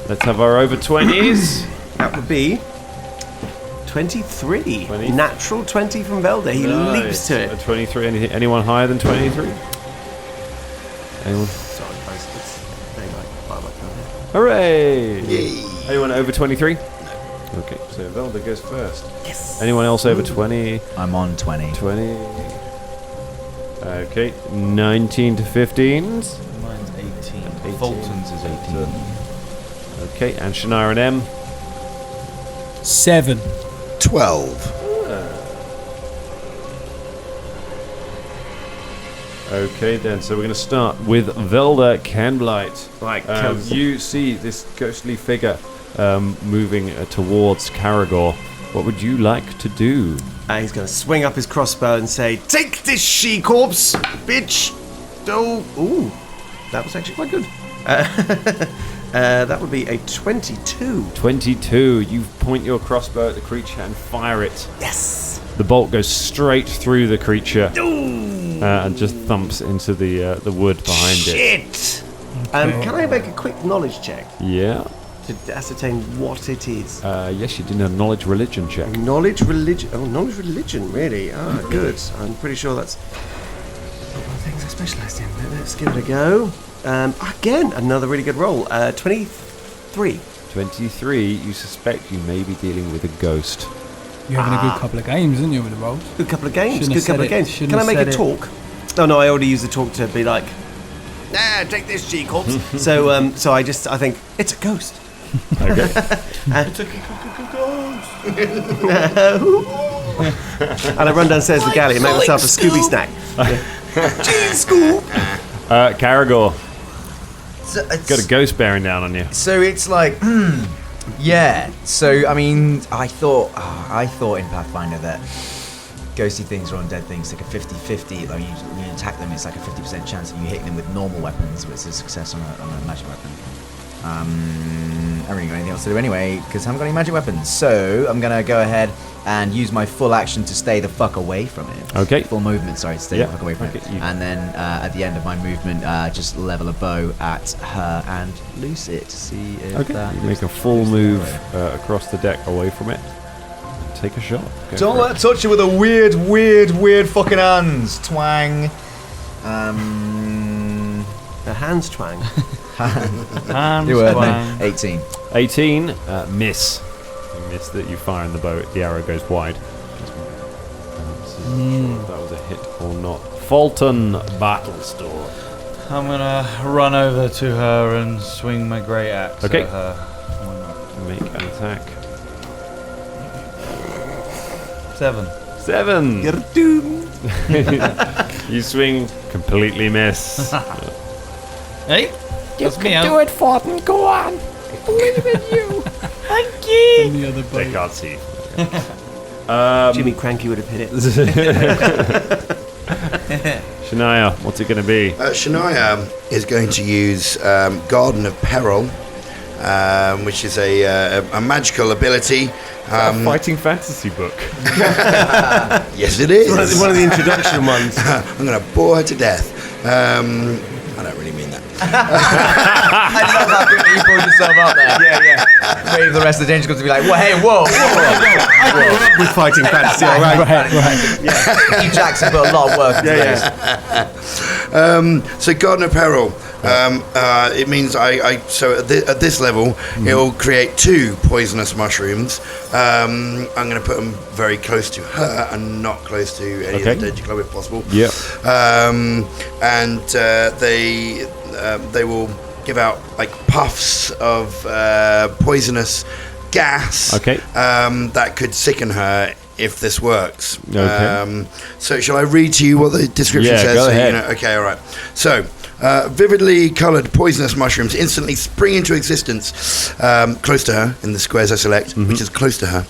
Speaker 8: Let's have our over 20s.
Speaker 2: That would be 23. Natural 20 from Velda. He leaps to it.
Speaker 8: 23. Anyone higher than 23? Anyone?
Speaker 2: Sorry, guys. It's very like
Speaker 8: Hooray!
Speaker 9: Yay.
Speaker 8: Anyone over 23?
Speaker 9: No.
Speaker 8: Okay, so Velda goes first.
Speaker 2: Yes.
Speaker 8: Anyone else over 20?
Speaker 10: I'm on 20.
Speaker 8: 20. Okay, 19 to 15s.
Speaker 7: Mine's 18. Fulton's is 18.
Speaker 8: Okay, and Shania and M?
Speaker 1: 7.
Speaker 9: 12.
Speaker 8: Okay, then. So we're going to start with Velda Canblight.
Speaker 2: Right.
Speaker 8: You see this ghostly figure moving towards Caragor. What would you like to do?
Speaker 2: He's going to swing up his crossbow and say, "Take this, she-corpse, bitch!" Oh, ooh, that was actually quite good. That would be a 22.
Speaker 8: 22. You point your crossbow at the creature and fire it.
Speaker 2: Yes!
Speaker 8: The bolt goes straight through the creature and just thumps into the wood behind it.
Speaker 2: Shit! Can I make a quick knowledge check
Speaker 8: Yeah.
Speaker 2: to ascertain what it is?
Speaker 8: Yes, you did a knowledge religion check.
Speaker 2: Knowledge religion. Oh, knowledge religion, really? Ah, good. I'm pretty sure that's one of the things I specialised in. Let's give it a go. Again, another really good roll. 23.
Speaker 8: 23. You suspect you may be dealing with a ghost.
Speaker 1: You're having a good couple of games, aren't you, with the rolls?
Speaker 2: Good couple of games.
Speaker 1: Shouldn't have
Speaker 2: Good couple of
Speaker 1: said it.
Speaker 2: games.
Speaker 1: Shouldn't
Speaker 2: Can I
Speaker 1: have
Speaker 2: make
Speaker 1: said
Speaker 2: a
Speaker 1: it.
Speaker 2: talk? Oh no, I already used the talk to be like, "Nah, take this, G-corpse." so I think it's a ghost.
Speaker 8: Okay.
Speaker 2: It's a ghost. And I run downstairs to the galley and make myself a Scooby snack. Cheese Scoop.
Speaker 8: Caragor.
Speaker 10: So it's-
Speaker 8: Got a ghost bearing down on you.
Speaker 10: So it's like, yeah. So I mean, I thought in Pathfinder that ghosty things or undead things like a 50-50. Like when you attack them, it's like a 50% chance of you hitting them with normal weapons, which is a success on a magic weapon. I haven't really got anything else to do anyway because I haven't got any magic weapons. So I'm gonna go ahead and use my full action to stay the fuck away from it.
Speaker 8: Okay.
Speaker 10: Full movement, sorry, to stay the fuck away from
Speaker 8: okay,
Speaker 10: it. And then at the end of my movement, just level a bow at her and loose it to see if that.
Speaker 8: You make a full move across the deck away from it. And take a shot. Go
Speaker 10: Don't
Speaker 8: for
Speaker 10: let her touch you with a weird fucking hands. Twang.
Speaker 2: The hands twang.
Speaker 3: Hands
Speaker 10: You were
Speaker 3: twang.
Speaker 10: 18.
Speaker 8: 18. Miss. You miss that you fire in the bow. The arrow goes wide. That was a hit or not. Fulton Battlestorm.
Speaker 3: I'm gonna run over to her and swing my great axe
Speaker 8: Okay.
Speaker 3: at her.
Speaker 8: Make an attack.
Speaker 3: 7.
Speaker 8: 7.
Speaker 2: You're doomed.
Speaker 8: You swing, completely miss.
Speaker 3: Hey, that's me.
Speaker 6: Do it, Fulton. Go on. I believe in you.
Speaker 3: Thank you.
Speaker 1: And the other
Speaker 8: They
Speaker 1: boat.
Speaker 8: can't see.
Speaker 2: Jimmy Cranky would have hit it.
Speaker 8: Shania, what's it going to be?
Speaker 9: Shania is going to use Garden of Peril, which is a magical ability.
Speaker 8: A fighting fantasy book.
Speaker 9: Yes, it is.
Speaker 2: One of the introduction ones.
Speaker 9: I'm going to bore her to death. I don't really mean that.
Speaker 10: I love how quickly you pulled yourself up there. Yeah. Wait for the rest of the danger to be like, hey, whoa.
Speaker 2: With fighting fantasy, all right.
Speaker 10: Yeah. Hugh Jackson put a lot of work into this.
Speaker 9: So Garden of Peril, it means so at this level, it will create 2 poisonous mushrooms. I'm going to put them very close to her and not close to any of the Danger Club if possible.
Speaker 8: Yep.
Speaker 9: And they will give out like puffs of poisonous gas.
Speaker 8: Okay.
Speaker 9: That could sicken her if this works.
Speaker 8: Okay.
Speaker 9: So shall I read to you what the description says?
Speaker 8: Go ahead.
Speaker 9: Okay, all right. So, vividly coloured poisonous mushrooms instantly spring into existence close to her, in the squares I select, which is close to her.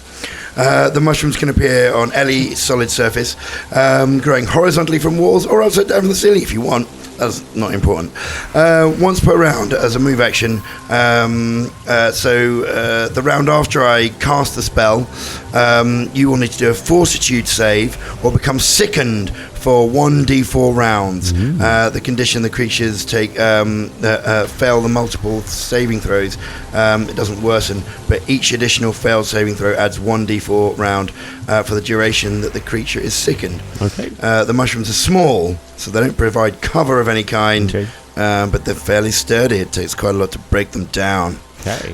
Speaker 9: The mushrooms can appear on any solid surface, growing horizontally from walls or upside down from the ceiling if you want. That's not important. Once per round as a move action. So the round after I cast the spell, you will need to do a fortitude save or become sickened for 1d4 rounds. The condition the creatures take fail the multiple saving throws. It doesn't worsen, but each additional failed saving throw adds 1d4 round for the duration that the creature is sickened.
Speaker 8: Okay.
Speaker 9: The mushrooms are small, so they don't provide cover of any kind, but they're fairly sturdy. It takes quite a lot to break them down.
Speaker 8: Okay.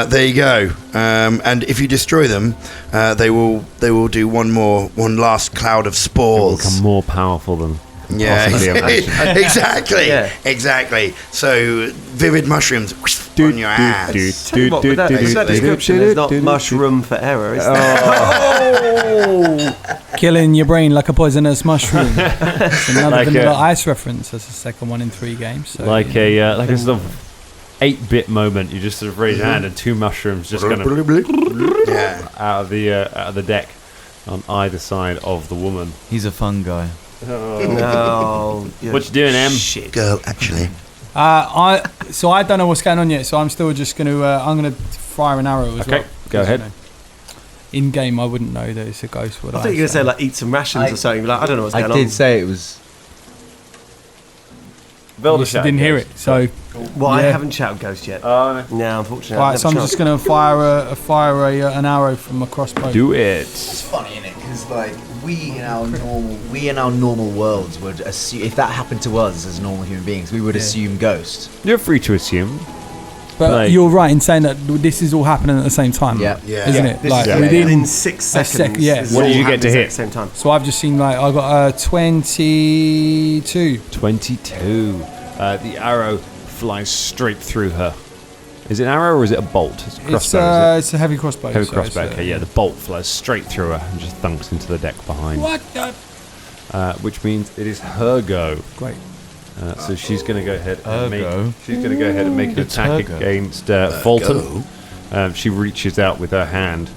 Speaker 9: There you go. And if you destroy them, they will do one last cloud of
Speaker 8: It will
Speaker 9: spores.
Speaker 8: become more powerful than
Speaker 9: Yeah,
Speaker 8: possibly imagined.
Speaker 9: exactly.
Speaker 2: Yeah.
Speaker 9: Exactly. So vivid mushrooms on your ass.
Speaker 2: Tell you what, with that description, there's not much room for error, is there?
Speaker 1: Killing your brain like a poisonous mushroom. It's another Vanilla Ice reference. That's the second one in 3 games. So,
Speaker 8: like a sort of 8-bit moment. You just sort of raise your hand and 2 mushrooms just kind of out of the deck on either side of the woman.
Speaker 7: He's a fun guy.
Speaker 2: No.
Speaker 8: What you doing, Em?
Speaker 2: Shit.
Speaker 9: Girl, actually.
Speaker 1: I don't know what's going on yet. So I'm still just I'm gonna fire an arrow as well.
Speaker 8: Okay, go ahead.
Speaker 1: In game, I wouldn't know that it's a ghost.
Speaker 2: I thought you were gonna say like eat some rations or something. Like I don't know what's going on.
Speaker 10: I did say it was.
Speaker 1: I didn't hear it. So.
Speaker 2: Well, I haven't shouted ghost yet.
Speaker 8: Oh
Speaker 2: no, unfortunately.
Speaker 1: Right, so I'm just gonna fire an arrow from my crossbow.
Speaker 8: Do it.
Speaker 5: It's funny, isn't it? Because like we in our normal worlds would assume if that happened to us as normal human beings, we would assume ghost.
Speaker 8: You're free to assume.
Speaker 1: But you're right in saying that this is all happening at the same time.
Speaker 5: Yeah.
Speaker 1: Isn't it?
Speaker 2: Like within 6 seconds.
Speaker 8: What did you get to hit?
Speaker 2: At the same time.
Speaker 1: So I've just seen I got 22.
Speaker 8: 22. The arrow flies straight through her. Is it an arrow or is it a bolt? It's a crossbow.
Speaker 1: It's a heavy crossbow.
Speaker 8: Heavy crossbow. Okay, yeah. The bolt flies straight through her and just thunks into the deck behind.
Speaker 1: What?
Speaker 8: Which means it is her go.
Speaker 1: Great.
Speaker 8: So she's going to go ahead and make an attack against Fulton. She reaches out with her hand,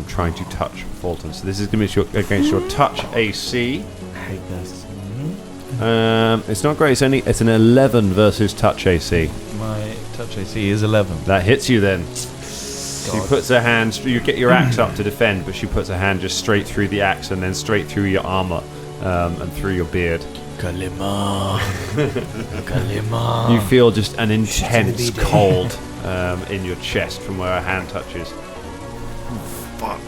Speaker 8: trying to touch Fulton. So this is going to be against your touch AC.
Speaker 2: I hate this.
Speaker 8: It's not great. It's an 11 versus touch AC.
Speaker 7: My touch AC is 11.
Speaker 8: That hits you then. She puts her hand. You get your axe up to defend, but she puts her hand just straight through the axe and then straight through your armor and through your beard.
Speaker 7: Kalima. Kalima.
Speaker 8: You feel just an intense cold in your chest from where her hand touches. Fuck.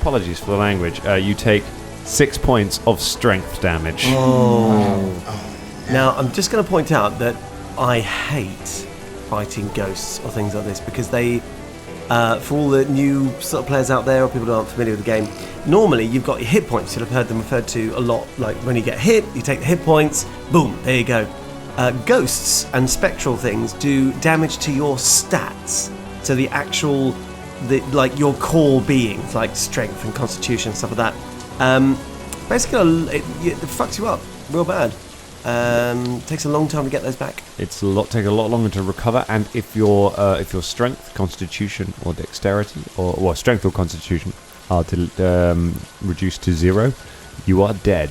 Speaker 8: Apologies for the language. You take 6 points of strength damage.
Speaker 2: Now, I'm just going to point out that I hate fighting ghosts or things like this because they, for all the new sort of players out there or people who aren't familiar with the game, normally you've got your hit points. You'll have heard them referred to a lot. Like when you get hit, you take the hit points, boom, there you go. Ghosts and spectral things do damage to your stats. So the actual, like your core beings, like strength and constitution, stuff like that. Basically, it fucks you up real bad. Takes a long time to get those back.
Speaker 8: Take a lot longer to recover, and if your strength, constitution, or dexterity, or strength or constitution are reduced to 0, you are dead.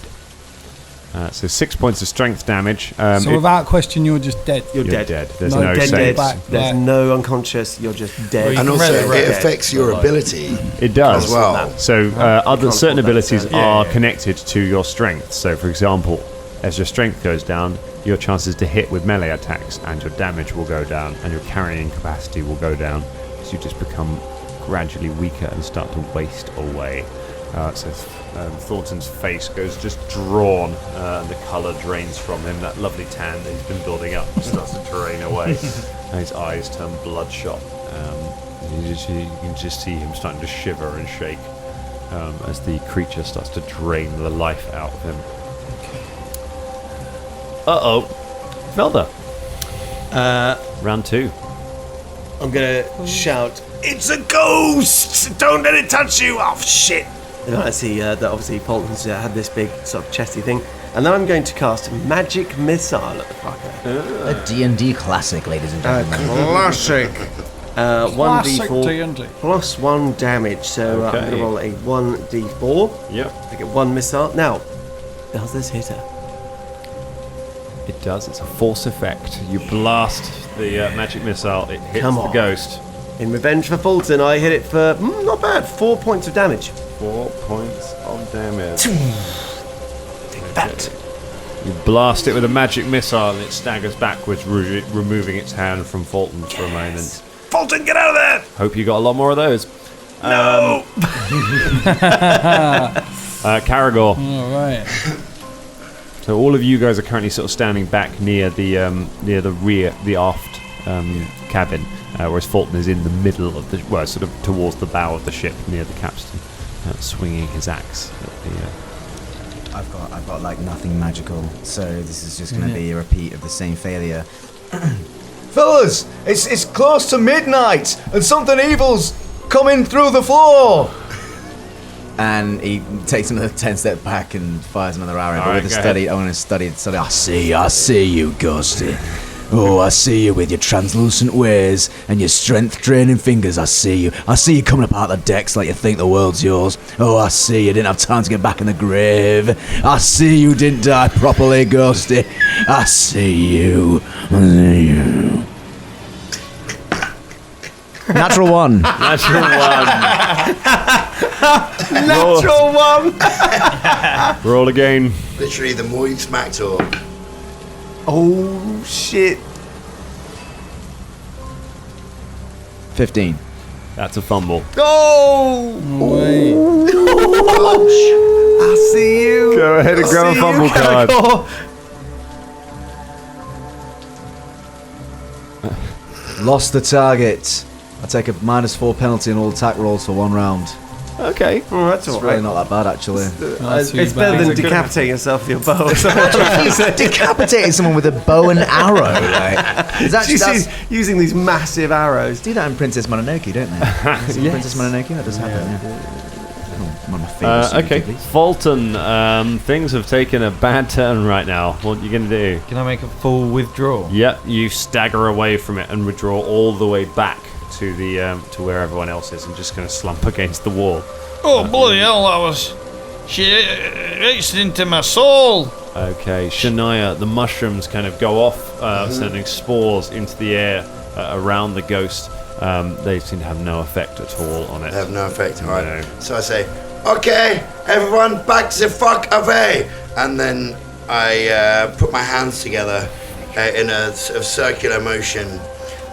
Speaker 8: So 6 points of strength damage.
Speaker 1: So without question, you're just dead.
Speaker 2: You're
Speaker 8: dead. There's
Speaker 1: No
Speaker 8: no
Speaker 1: dead
Speaker 8: saves.
Speaker 2: There's no unconscious. You're just dead.
Speaker 9: And also, it affects your ability.
Speaker 8: It does
Speaker 9: as well.
Speaker 8: So certain abilities are connected to your strength. So, for example, as your strength goes down, your chances to hit with melee attacks and your damage will go down, and your carrying capacity will go down. So you just become gradually weaker and start to waste away. Thornton's face goes just drawn, and the colour drains from him. That lovely tan that he's been building up starts to drain away. And his eyes turn bloodshot. You can just see him starting to shiver and shake as the creature starts to drain the life out of him. Velda. Round 2.
Speaker 2: I'm gonna shout, "It's a ghost! Don't let it touch you!" Oh shit! And I see that obviously Fulton's had this big sort of chesty thing, and then I'm going to cast Magic Missile at the fucker.
Speaker 5: A D&D classic, ladies and gentlemen.
Speaker 2: Classic. 1d4
Speaker 1: D&D.
Speaker 2: plus 1 damage. So I'm going to roll a 1d4.
Speaker 8: Yep.
Speaker 2: I get 1 missile. Now, does this hit her?
Speaker 8: It does. It's a force effect. You blast the magic missile. It hits
Speaker 2: Come
Speaker 8: the
Speaker 2: on.
Speaker 8: ghost.
Speaker 2: In revenge for Fulton, I hit it for not bad, 4 points of damage.
Speaker 8: 4 points of damage.
Speaker 2: Take that.
Speaker 8: You blast it with a magic missile and it staggers backwards, removing its hand from Fulton for a moment.
Speaker 2: Fulton, get out of there!
Speaker 8: Hope you got a lot more of those.
Speaker 2: No!
Speaker 8: Caragor.
Speaker 1: All right.
Speaker 8: So all of you guys are currently sort of standing back near the aft cabin, whereas Fulton is in the middle of sort of towards the bow of the ship near the capstan, swinging his axe at the.
Speaker 5: I've got like nothing magical, so this is just going to be a repeat of the same failure.
Speaker 10: Fellas, it's close to midnight, and something evil's coming through the floor. And he takes another 10 step back and fires another arrow. But with a steady, I want to study. I see you, Ghosty. Oh, I see you with your translucent ways and your strength-draining fingers. I see you coming up out the decks like you think the world's yours. Oh, I see you didn't have time to get back in the grave. I see you didn't die properly, Ghosty. I see you. Natural one.
Speaker 8: Natural one. Roll again.
Speaker 9: Literally, the more you smack talk.
Speaker 2: Oh shit!
Speaker 10: 15.
Speaker 8: That's a fumble.
Speaker 2: Oh! I see you.
Speaker 8: Go ahead and grab a fumble card.
Speaker 10: Lost the target. I take a -4 penalty on all attack rolls for 1 round.
Speaker 8: Okay.
Speaker 2: Oh, that's
Speaker 10: It's
Speaker 2: all
Speaker 10: really
Speaker 2: right.
Speaker 10: not that bad, actually.
Speaker 2: It's better than decapitating yourself with your bow.
Speaker 10: Decapitating someone with a bow and arrow. That's
Speaker 2: using these massive arrows.
Speaker 10: do that in Princess Mononoke, don't they?
Speaker 8: Yes.
Speaker 10: Princess Mononoke, that does happen. Yeah. One of my favourites.
Speaker 8: Okay, Fulton, things have taken a bad turn right now. What are you going to do?
Speaker 7: Can I make a full withdrawal?
Speaker 8: Yep, you stagger away from it and withdraw all the way back to the to where everyone else is, and just going to slump against the wall.
Speaker 3: Oh, bloody hell, that was... She reached into my soul.
Speaker 8: Okay, Shania, the mushrooms kind of go off, sending spores into the air around the ghost. They seem to have no effect at all on it.
Speaker 9: They have no effect, all right.
Speaker 8: No.
Speaker 9: So I say, okay, everyone, back the fuck away. And then I put my hands together in a sort of circular motion,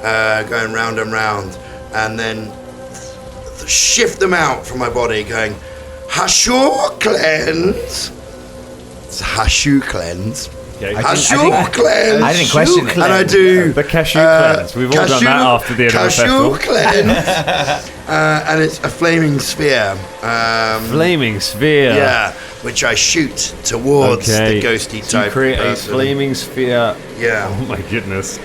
Speaker 9: going round and round, and then shift them out from my body, going, Hashu cleanse. It's Hashu cleanse.
Speaker 8: Okay.
Speaker 9: Hashu cleanse.
Speaker 10: I didn't question it.
Speaker 9: And I do
Speaker 8: the cashew cleanse. We've all done that after the event festival.
Speaker 9: Cashew cleanse. And it's a flaming sphere.
Speaker 8: Flaming sphere.
Speaker 9: Yeah, which I shoot towards the ghosty
Speaker 8: So you
Speaker 9: type
Speaker 8: create
Speaker 9: person.
Speaker 8: a flaming sphere.
Speaker 9: Yeah.
Speaker 8: Oh my goodness.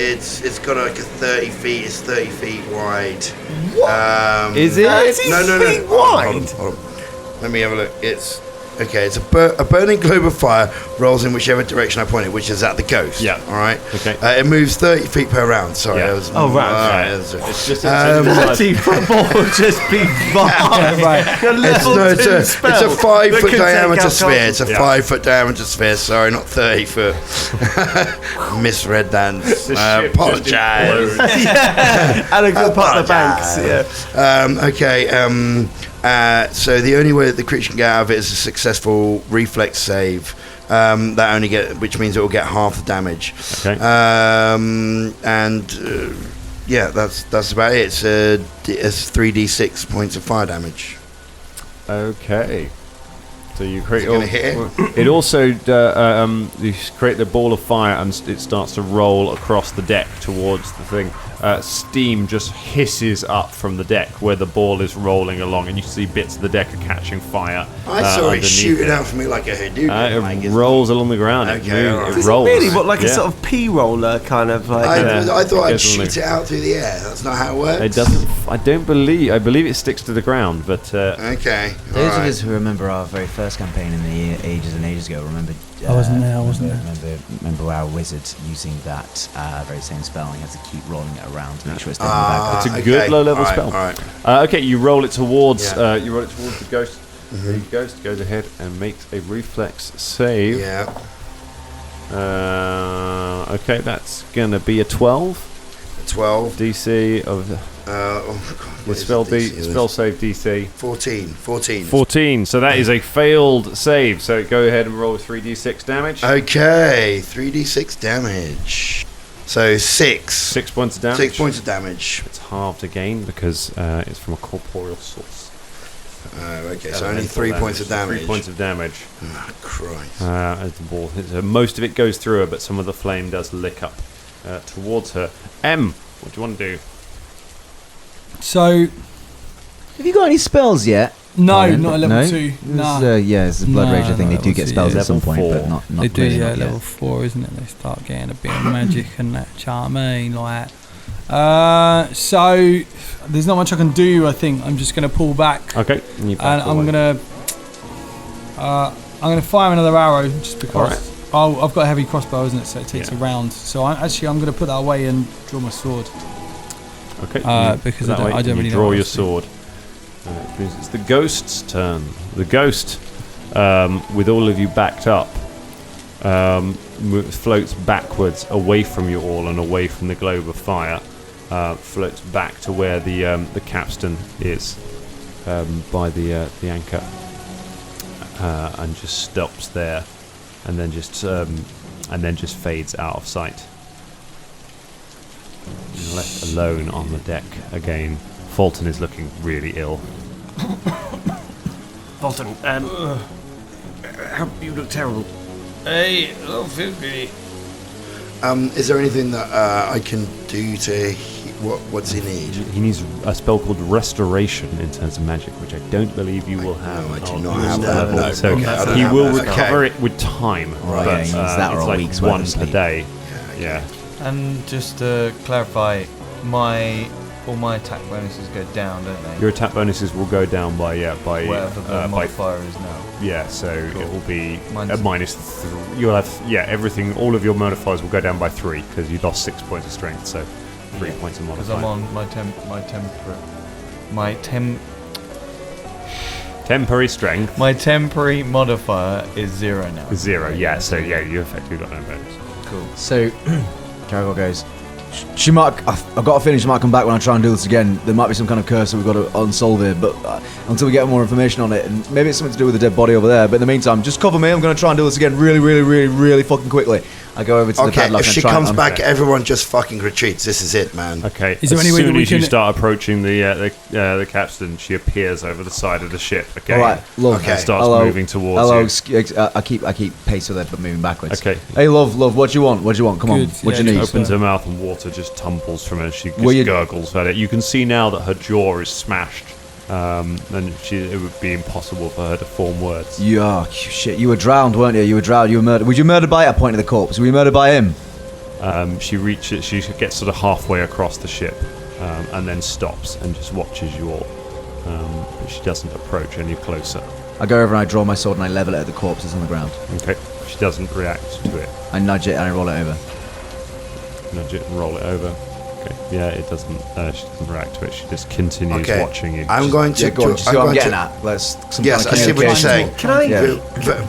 Speaker 9: It's got like a 30 feet. It's 30 feet wide.
Speaker 8: Is it?
Speaker 9: No. Hold on. Let me have a look. It's okay. It's a burning globe of fire rolls in whichever direction I point it, which is at the ghost.
Speaker 8: Yeah.
Speaker 9: All right.
Speaker 8: Okay.
Speaker 9: It moves 30 feet per round. Sorry.
Speaker 8: Yeah.
Speaker 9: That was,
Speaker 2: right.
Speaker 8: It's just
Speaker 2: Football would just be fine.
Speaker 1: Right.
Speaker 9: It's a 5 foot diameter sphere. It's a 5 foot diameter sphere. Sorry, not 30 foot. Misread that. Apologize.
Speaker 2: And a good part of the banks. Yeah.
Speaker 9: Okay. So the only way that the creature can get out of it is a successful reflex save. Which means it will get half the damage.
Speaker 8: Okay.
Speaker 9: Yeah, that's about it. It's 3d6 points of fire damage.
Speaker 8: Okay. So you create.
Speaker 9: Is it gonna hit
Speaker 8: It also you create the ball of fire, and it starts to roll across the deck towards the thing. Steam just hisses up from the deck where the ball is rolling along, and you see bits of the deck are catching fire.
Speaker 9: I saw it
Speaker 8: underneath
Speaker 9: shooting out from me like a Hadouken.
Speaker 8: It rolls along the ground.
Speaker 9: Okay, all right.
Speaker 8: It rolls.
Speaker 2: Really? What, like a sort of P-roller kind of like...
Speaker 9: I thought I'd
Speaker 8: It goes on
Speaker 9: shoot it out through the air. That's not how it works.
Speaker 8: It doesn't. I believe it sticks to the ground, but
Speaker 9: Okay.
Speaker 5: Those of us who remember our very first campaign in the ages and ages ago, remember.
Speaker 1: I wasn't there.
Speaker 5: Remember our wizard using that very same spell, and he had to keep rolling it around to make sure it's taking back up.
Speaker 8: it's a good low-level
Speaker 9: all right,
Speaker 8: spell.
Speaker 9: All right.
Speaker 8: Okay, you roll it towards.
Speaker 9: Yeah.
Speaker 8: You roll it towards the ghost. The ghost goes ahead and makes a reflex save.
Speaker 9: Yeah.
Speaker 8: Okay, that's gonna be a 12.
Speaker 9: 12.
Speaker 8: DC of the spell save DC.
Speaker 9: 14.
Speaker 8: 14. So that is a failed save. So go ahead and roll 3d6 damage.
Speaker 9: Okay, 3d6 damage. So 6.
Speaker 8: 6 points of damage.
Speaker 9: 6 points of damage.
Speaker 8: It's halved again because it's from a corporeal source.
Speaker 9: Okay, so only 3 points of damage.
Speaker 8: 3 points of damage.
Speaker 9: Oh, Christ.
Speaker 8: As the ball hits her. Most of it goes through her, but some of the flame does lick up towards her. What do you want to do?
Speaker 1: So
Speaker 5: Have you got any spells yet?
Speaker 1: No,
Speaker 5: Colin?
Speaker 1: not at level
Speaker 5: No?
Speaker 1: 2. No.
Speaker 5: It's a Blood Rage. I think
Speaker 1: No,
Speaker 5: they do get
Speaker 1: level
Speaker 5: spells
Speaker 1: 2,
Speaker 5: at some point,
Speaker 8: Level
Speaker 5: but not
Speaker 1: They do,
Speaker 5: really
Speaker 1: yeah,
Speaker 5: not yet.
Speaker 1: level 4, isn't it? They start getting a bit of magic and that. Do you know what I mean? Like, so there's not much I can do. I think I'm just going to pull back.
Speaker 8: Okay. And
Speaker 1: I'm gonna fire another arrow just because. Oh, I've got a heavy crossbow, isn't it? So it takes a round. So I'm gonna put that away and draw my sword.
Speaker 8: Okay.
Speaker 1: Because I don't really know.
Speaker 8: Draw
Speaker 1: what
Speaker 8: your
Speaker 1: else to do.
Speaker 8: sword. It's the ghost's turn. The ghost, with all of you backed up, floats backwards away from you all and away from the globe of fire. Floats back to where the capstan is, by the anchor, and just stops there, and then just fades out of sight. You're left alone on the deck again. Fulton is looking really ill.
Speaker 2: Fulton, you look terrible.
Speaker 3: Hey, I don't feel great.
Speaker 9: Is there anything that I can do to... What's he need?
Speaker 8: He needs a spell called Restoration in terms of magic, which I don't believe you will have.
Speaker 9: No, I do
Speaker 8: on
Speaker 9: not
Speaker 8: this
Speaker 9: have that.
Speaker 8: level.
Speaker 9: No,
Speaker 8: So
Speaker 9: okay.
Speaker 8: he will
Speaker 9: Okay.
Speaker 8: recover it with time,
Speaker 5: Right,
Speaker 8: but
Speaker 5: yeah, he needs that or
Speaker 8: it's
Speaker 5: a
Speaker 8: like
Speaker 5: week's worth
Speaker 8: one
Speaker 5: of
Speaker 8: per
Speaker 5: sleep.
Speaker 8: day. Yeah.
Speaker 7: And just to clarify, all my attack bonuses go down, don't they?
Speaker 8: Your attack bonuses will go down by
Speaker 7: Whatever the
Speaker 8: by
Speaker 7: modifier is now.
Speaker 8: yeah. So it will be
Speaker 7: Minus-
Speaker 8: -3. You'll have everything. All of your modifiers will go down by 3 because you lost 6 points of strength. So 3 points of modifier.
Speaker 7: Because I'm on
Speaker 8: temporary strength.
Speaker 7: my temporary modifier is 0 now.
Speaker 8: 0. Yeah. So yeah, you effectively got no bonus.
Speaker 7: Cool.
Speaker 5: So, Caragor goes, she might. I've got a feeling she might come back when I try and do this again. There might be some kind of curse that we've got to unsolve here, but until we get more information on it, and maybe it's something to do with the dead body over there. But in the meantime, just cover me. I'm going to try and do this again really, really, really, really fucking quickly. I go over to the padlock
Speaker 9: if
Speaker 5: and
Speaker 9: she
Speaker 5: try
Speaker 9: comes
Speaker 5: and
Speaker 9: back, everyone just fucking retreats. This is it, man.
Speaker 8: Okay.
Speaker 1: Is there
Speaker 8: as
Speaker 1: any way that
Speaker 8: soon
Speaker 1: we
Speaker 8: as you
Speaker 1: can-
Speaker 8: start approaching the capstan, she appears over the side of the ship again.
Speaker 5: All right, love.
Speaker 9: Okay.
Speaker 8: And starts
Speaker 5: Hello.
Speaker 8: moving towards
Speaker 5: Hello.
Speaker 8: you.
Speaker 5: I keep pace with her, but moving backwards.
Speaker 8: Okay.
Speaker 5: Hey, love. What do you want? What do you want? Come on.
Speaker 1: Good,
Speaker 5: What do
Speaker 1: yeah,
Speaker 5: you need?
Speaker 8: Opens her mouth and water just tumbles from her. She
Speaker 5: Will
Speaker 8: just
Speaker 5: you-
Speaker 8: gurgles at it. You can see now that her jaw is smashed, and it would be impossible for her to form words.
Speaker 5: Shit. You were drowned, weren't you? You were drowned. You were murdered. Were you murdered by? I pointed to the corpse. Were you murdered by him?
Speaker 8: She gets sort of halfway across the ship, and then stops and just watches you all. But she doesn't approach any closer.
Speaker 5: I go over and I draw my sword and I level it at the corpse that's on the ground.
Speaker 8: Okay. She doesn't react to it.
Speaker 5: I nudge it and I roll it over.
Speaker 8: Nudge it and roll it over. Okay. Yeah, it doesn't. She doesn't react to it. She just continues
Speaker 9: Okay.
Speaker 8: watching you.
Speaker 9: I'm going to.
Speaker 5: Yeah, go on. Do you see what I'm getting at?
Speaker 9: Yes, I see what you're saying.
Speaker 2: Can I,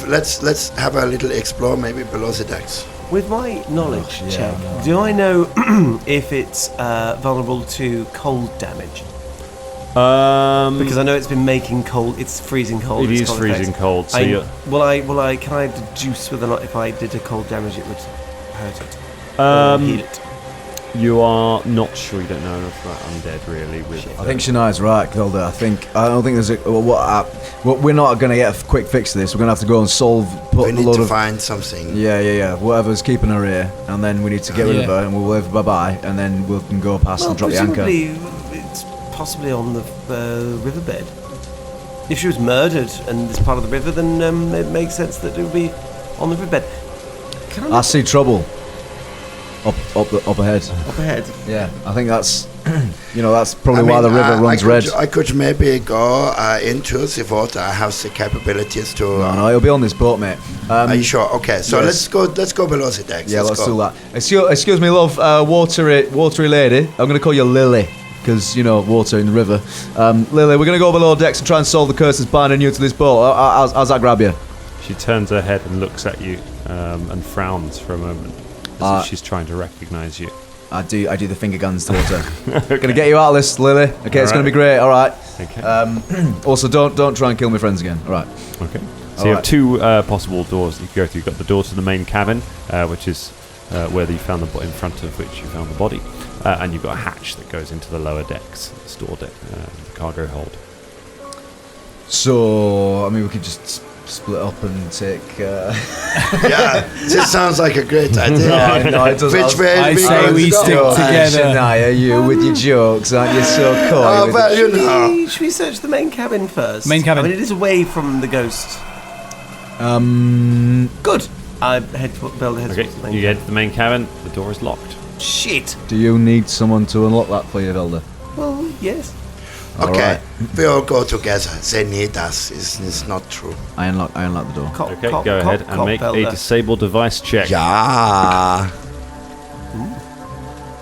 Speaker 9: Let's have a little explore, maybe below the decks.
Speaker 2: with my knowledge check, do I know if it's vulnerable to cold damage? Because I know it's been making cold. It's freezing cold.
Speaker 8: It
Speaker 2: it's
Speaker 8: is
Speaker 2: cold
Speaker 8: freezing
Speaker 2: effects.
Speaker 8: cold. So
Speaker 2: Can I deduce whether or not if I did a cold damage it would hurt it? Or heal it?
Speaker 8: you are not sure. You don't know enough about undead, really.
Speaker 5: I think Shania's right, Kilda. I don't think there's a. We're not going to get a quick fix to this. We're going to have to go and
Speaker 9: We need to find something.
Speaker 5: Yeah. Whatever's keeping her here, and then we need to get rid of her, and we'll wave bye bye, and then we can go past and drop the anchor.
Speaker 2: It's possibly on the riverbed. If she was murdered and it's part of the river, then it makes sense that it would be on the riverbed.
Speaker 5: I see trouble. Up ahead.
Speaker 2: Up ahead.
Speaker 5: Yeah, I think that's that's probably why the river runs red.
Speaker 9: I could maybe go into the water. I have the capabilities to.
Speaker 5: No, it'll be on this boat, mate.
Speaker 9: Are you sure? Okay, so
Speaker 5: yes.
Speaker 9: let's go below the decks.
Speaker 5: Yeah, let's do that. Excuse me, love, watery lady. I'm going to call you Lily, because, water in the river. Lily, we're going to go below decks and try and solve the curses binding you to this boat. How's that grab you?
Speaker 8: She turns her head and looks at you and frowns for a moment, as if she's trying to recognise you.
Speaker 5: I do the finger guns towards her. Okay. Gonna get you out of this, Lily. Okay, it's gonna be great. All right.
Speaker 8: Okay.
Speaker 5: Also, don't try and kill my friends again. All right.
Speaker 8: Okay. So you have two possible doors that you can go through. You've got the door to the main cabin, which is where you found in front of which you found the body, and you've got a hatch that goes into the lower decks, the store deck, the cargo hold.
Speaker 5: So, I mean, we could just split up and take.
Speaker 9: Yeah, this sounds like a great idea.
Speaker 5: No, it does.
Speaker 1: I say we stick together.
Speaker 5: Shania, you with your jokes, aren't you so coy?
Speaker 9: Oh, but you know.
Speaker 2: Should we search the main cabin first?
Speaker 1: Main cabin.
Speaker 2: I mean, it is away from the ghost. Good. I head to build ahead.
Speaker 8: Okay,
Speaker 2: to the main
Speaker 8: you get to the main cabin. The door is locked.
Speaker 2: Shit.
Speaker 5: Do you need someone to unlock that for you, Velda?
Speaker 2: Well, yes.
Speaker 9: Okay, we all go together. They need us. It's not true.
Speaker 5: I unlock the door.
Speaker 8: Okay, go ahead and make a disable device check.
Speaker 9: Yeah.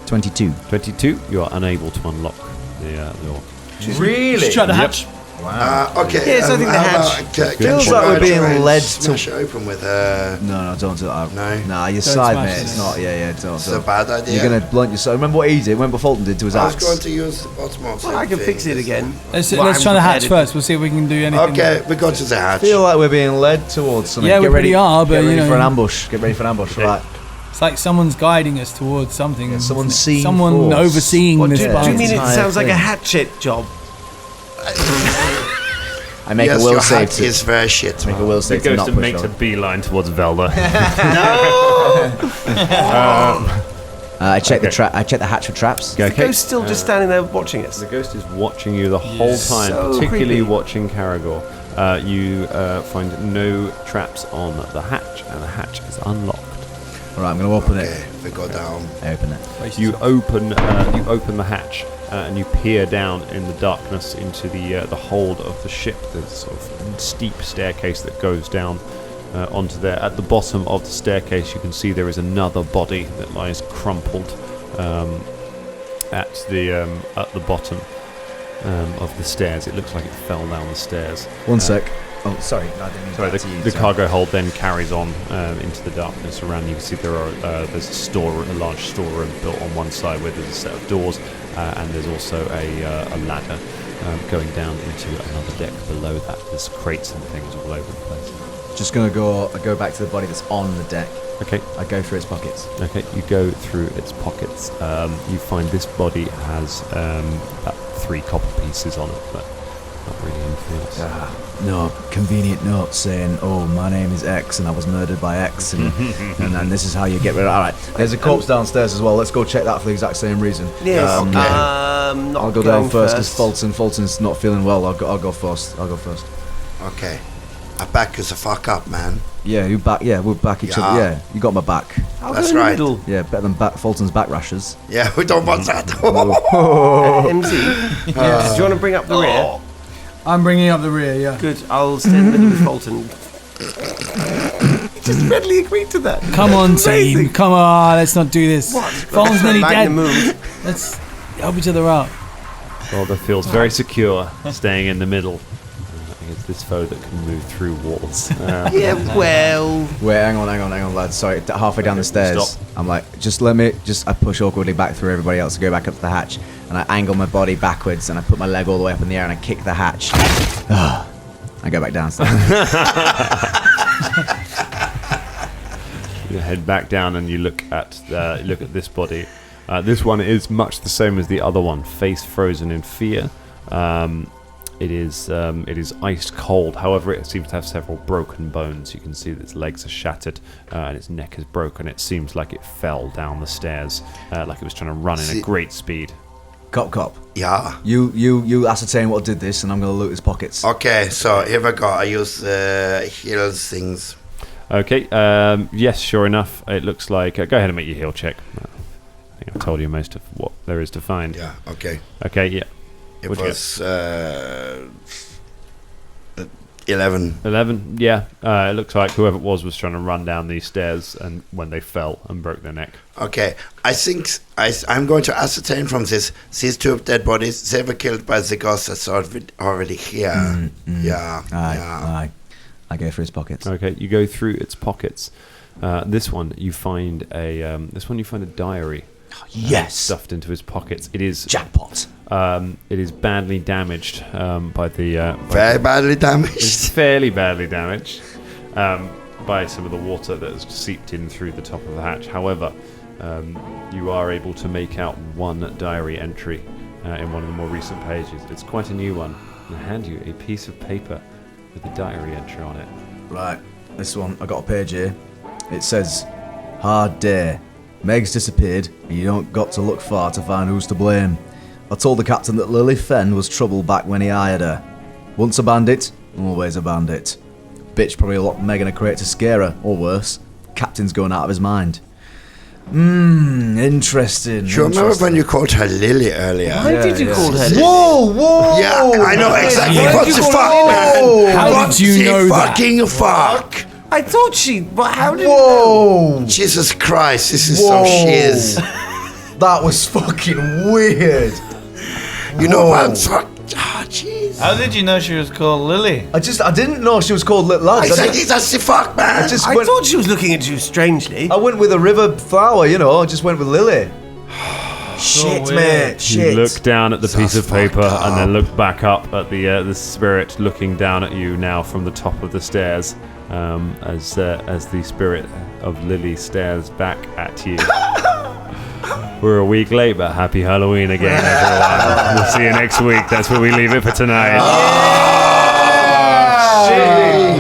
Speaker 5: 22.
Speaker 8: 22. You are unable to unlock the door.
Speaker 10: Really?
Speaker 1: Just try the hatch.
Speaker 9: Okay.
Speaker 2: Yes, I think the hatch.
Speaker 5: Feels like we're being led to.
Speaker 9: Smash it open with
Speaker 5: No, don't do that.
Speaker 9: No?
Speaker 5: Nah, your
Speaker 1: Don't
Speaker 5: side,
Speaker 1: smash
Speaker 5: mate.
Speaker 1: it.
Speaker 5: It's not. Yeah, don't.
Speaker 9: It's a bad idea.
Speaker 5: You're gonna blunt yourself. Remember what he did? Remember what Fulton did to his
Speaker 9: I was
Speaker 5: axe?
Speaker 9: going to use the bottom of
Speaker 2: Well, I can fix it again.
Speaker 1: Let's
Speaker 2: Well,
Speaker 1: try
Speaker 2: I'm
Speaker 1: the hatch
Speaker 2: prepared.
Speaker 1: first. We'll see if we can do anything.
Speaker 9: Okay, we go to the hatch.
Speaker 5: I feel like we're being led towards something.
Speaker 1: Yeah, we
Speaker 5: Get ready,
Speaker 1: pretty are, but
Speaker 5: get ready
Speaker 1: you know.
Speaker 5: for an ambush. Get ready for an ambush.
Speaker 8: Okay.
Speaker 5: Right.
Speaker 1: It's like someone's guiding us towards something.
Speaker 5: Yeah, someone's seeing
Speaker 1: Someone
Speaker 5: force.
Speaker 1: overseeing
Speaker 2: What,
Speaker 1: this
Speaker 2: do
Speaker 1: party.
Speaker 2: you mean it
Speaker 5: entire
Speaker 2: sounds like a
Speaker 5: thing.
Speaker 2: hatchet job?
Speaker 5: I make
Speaker 9: Yes,
Speaker 5: a will
Speaker 9: your
Speaker 5: save.
Speaker 9: hat is very shit.
Speaker 5: Make a will
Speaker 8: The
Speaker 5: save to
Speaker 8: ghost
Speaker 5: not push
Speaker 8: makes a
Speaker 5: on.
Speaker 8: beeline towards Velda.
Speaker 5: I check the
Speaker 8: Okay.
Speaker 5: trap. I check the hatch for traps.
Speaker 2: The ghost still just standing there watching us.
Speaker 8: The ghost is watching you the whole time,
Speaker 2: So
Speaker 8: particularly
Speaker 2: creepy.
Speaker 8: watching Caragor. You find no traps on the hatch, and the hatch is unlocked.
Speaker 5: All right, I'm gonna open
Speaker 9: Okay,
Speaker 5: it.
Speaker 9: we go down.
Speaker 5: I open it.
Speaker 8: You open the hatch and you peer down in the darkness into the hold of the ship. There's a sort of steep staircase that goes down onto there. At the bottom of the staircase, you can see there is another body that lies crumpled at the bottom of the stairs. It looks like it fell down the stairs.
Speaker 5: One sec. Oh, sorry. I didn't mean
Speaker 8: Sorry,
Speaker 5: that to you,
Speaker 8: the
Speaker 5: sorry.
Speaker 8: cargo hold then carries on into the darkness around you. You can see there's a large storeroom built on one side where there's a set of doors, and there's also a ladder going down into another deck below that. There's crates and things all over the place.
Speaker 5: Just gonna go. I go back to the body that's on the deck.
Speaker 8: Okay.
Speaker 5: I go through its pockets.
Speaker 8: Okay, you go through its pockets. You find this body has about 3 copper pieces on it, but not really anything else.
Speaker 5: No, convenient note saying, "Oh, my name is X, and I was murdered by X, and and this is how you get rid of." All right, there's a corpse downstairs as well. Let's go check that for the exact same reason.
Speaker 2: Yes.
Speaker 5: I'll go
Speaker 2: going
Speaker 5: down first because Fulton's not feeling well. I'll go first.
Speaker 9: Okay. I back us the fuck up, man.
Speaker 5: Yeah, you back. Yeah, we'll back each other. Yeah, you got my back.
Speaker 2: I'll
Speaker 9: That's
Speaker 2: go in the
Speaker 9: right.
Speaker 2: middle.
Speaker 5: Yeah, better than Fulton's back rashes.
Speaker 9: Yeah, we don't want that.
Speaker 2: MZ, do you want to bring up the rear?
Speaker 1: I'm bringing up the rear, yeah.
Speaker 2: Good. I'll stand in the middle with Fulton. He just readily agreed to that.
Speaker 1: Come on,
Speaker 2: Amazing.
Speaker 1: team. Come on, let's not do this.
Speaker 2: What?
Speaker 1: Phone's nearly dead.
Speaker 2: Magnum move.
Speaker 1: Let's help each other out.
Speaker 8: Velda feels very secure staying in the middle against this foe that can move through walls.
Speaker 2: Yeah, well.
Speaker 5: Wait, hang on, lads. Sorry, halfway down the stairs,
Speaker 8: stop.
Speaker 5: I'm like, I push awkwardly back through everybody else to go back up to the hatch, and I angle my body backwards, and I put my leg all the way up in the air, and I kick the hatch. I go back downstairs.
Speaker 8: You head back down and you look at this body. This one is much the same as the other one, face frozen in fear. It is ice cold. However, it seems to have several broken bones. You can see that its legs are shattered and its neck is broken. It seems like it fell down the stairs, like it was trying to run in a great speed.
Speaker 5: Cop.
Speaker 9: Yeah.
Speaker 5: You ascertain what did this, and I'm gonna loot his pockets.
Speaker 9: Okay, so here we go. I use heals things.
Speaker 8: Okay. Yes, sure enough. It looks like. Go ahead and make your heal check. I think I've told you most of what there is to find.
Speaker 9: Yeah. Okay.
Speaker 8: Okay. Yeah.
Speaker 9: It
Speaker 8: What'd you
Speaker 9: was 11.
Speaker 8: 11. Yeah. It looks like whoever it was trying to run down these stairs, and when they fell and broke their neck.
Speaker 9: Okay, I think I'm going to ascertain from these 2 dead bodies. They were killed by the ghost that's already here. Yeah.
Speaker 5: Aye. I go through his pockets.
Speaker 8: Okay, you go through its pockets. This one you find a diary.
Speaker 5: Yes.
Speaker 8: Stuffed into his pockets. It is
Speaker 5: jackpot.
Speaker 8: It is badly damaged by the.
Speaker 9: Very badly damaged.
Speaker 8: It's fairly badly damaged by some of the water that has seeped in through the top of the hatch. However, you are able to make out one diary entry in one of the more recent pages. It's quite a new one. I hand you a piece of paper with a diary entry on it.
Speaker 5: Right, this one, I got a page here. It says, hard day. Meg's disappeared, and you don't got to look far to find who's to blame. I told the captain that Lily Fenn was trouble back when he hired her. Once a bandit, always a bandit. Bitch probably locked Meg in a crate to scare her, or worse. Captain's going out of his mind. Interesting.
Speaker 9: Do you remember when you called her Lily earlier?
Speaker 2: Why did you call her?
Speaker 5: Whoa!
Speaker 9: Yeah, I know exactly.
Speaker 2: Why
Speaker 9: What
Speaker 2: did
Speaker 9: the
Speaker 2: you
Speaker 9: fuck,
Speaker 2: call her
Speaker 9: man?
Speaker 1: How
Speaker 9: What
Speaker 1: did you
Speaker 9: the
Speaker 1: know that?
Speaker 9: fucking fuck?
Speaker 2: I thought she. But how did?
Speaker 5: Whoa!
Speaker 9: Jesus Christ, this is some shiz.
Speaker 5: That was fucking weird.
Speaker 9: You know what? Fuck. Ah, jeez.
Speaker 7: How did you know she was called Lily?
Speaker 5: I didn't know she was called Little Lads.
Speaker 9: Exactly, that's the fuck, man.
Speaker 5: I
Speaker 2: thought she was looking at you strangely.
Speaker 5: I went with a river flower, you know. I just went with Lily. Shit,
Speaker 7: weird.
Speaker 5: mate. Shit.
Speaker 8: You look down at the piece of paper and then look back up at the spirit looking down at you now from the top of the stairs, as the spirit of Lily stares back at you. We're a week late, but happy Halloween again, everyone. We'll see you next week. That's where we leave it for tonight.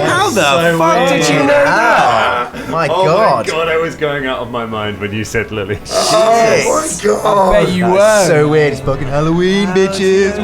Speaker 2: How the fuck did you know that?
Speaker 5: My
Speaker 8: Oh
Speaker 5: God.
Speaker 8: my god, I was going out of my mind when you said Lily.
Speaker 9: Oh my god.
Speaker 1: I bet you were.
Speaker 5: So weird. It's fucking Halloween, bitches.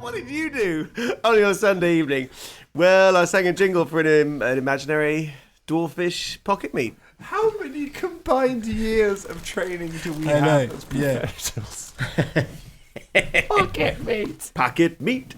Speaker 2: What did you do on your Sunday evening? Well, I sang a jingle for an imaginary dwarfish pocket meat.
Speaker 4: How many combined years of training do we
Speaker 1: I know,
Speaker 4: have as
Speaker 1: yeah.
Speaker 4: professionals?
Speaker 6: Pocket meat.
Speaker 2: Pocket meat.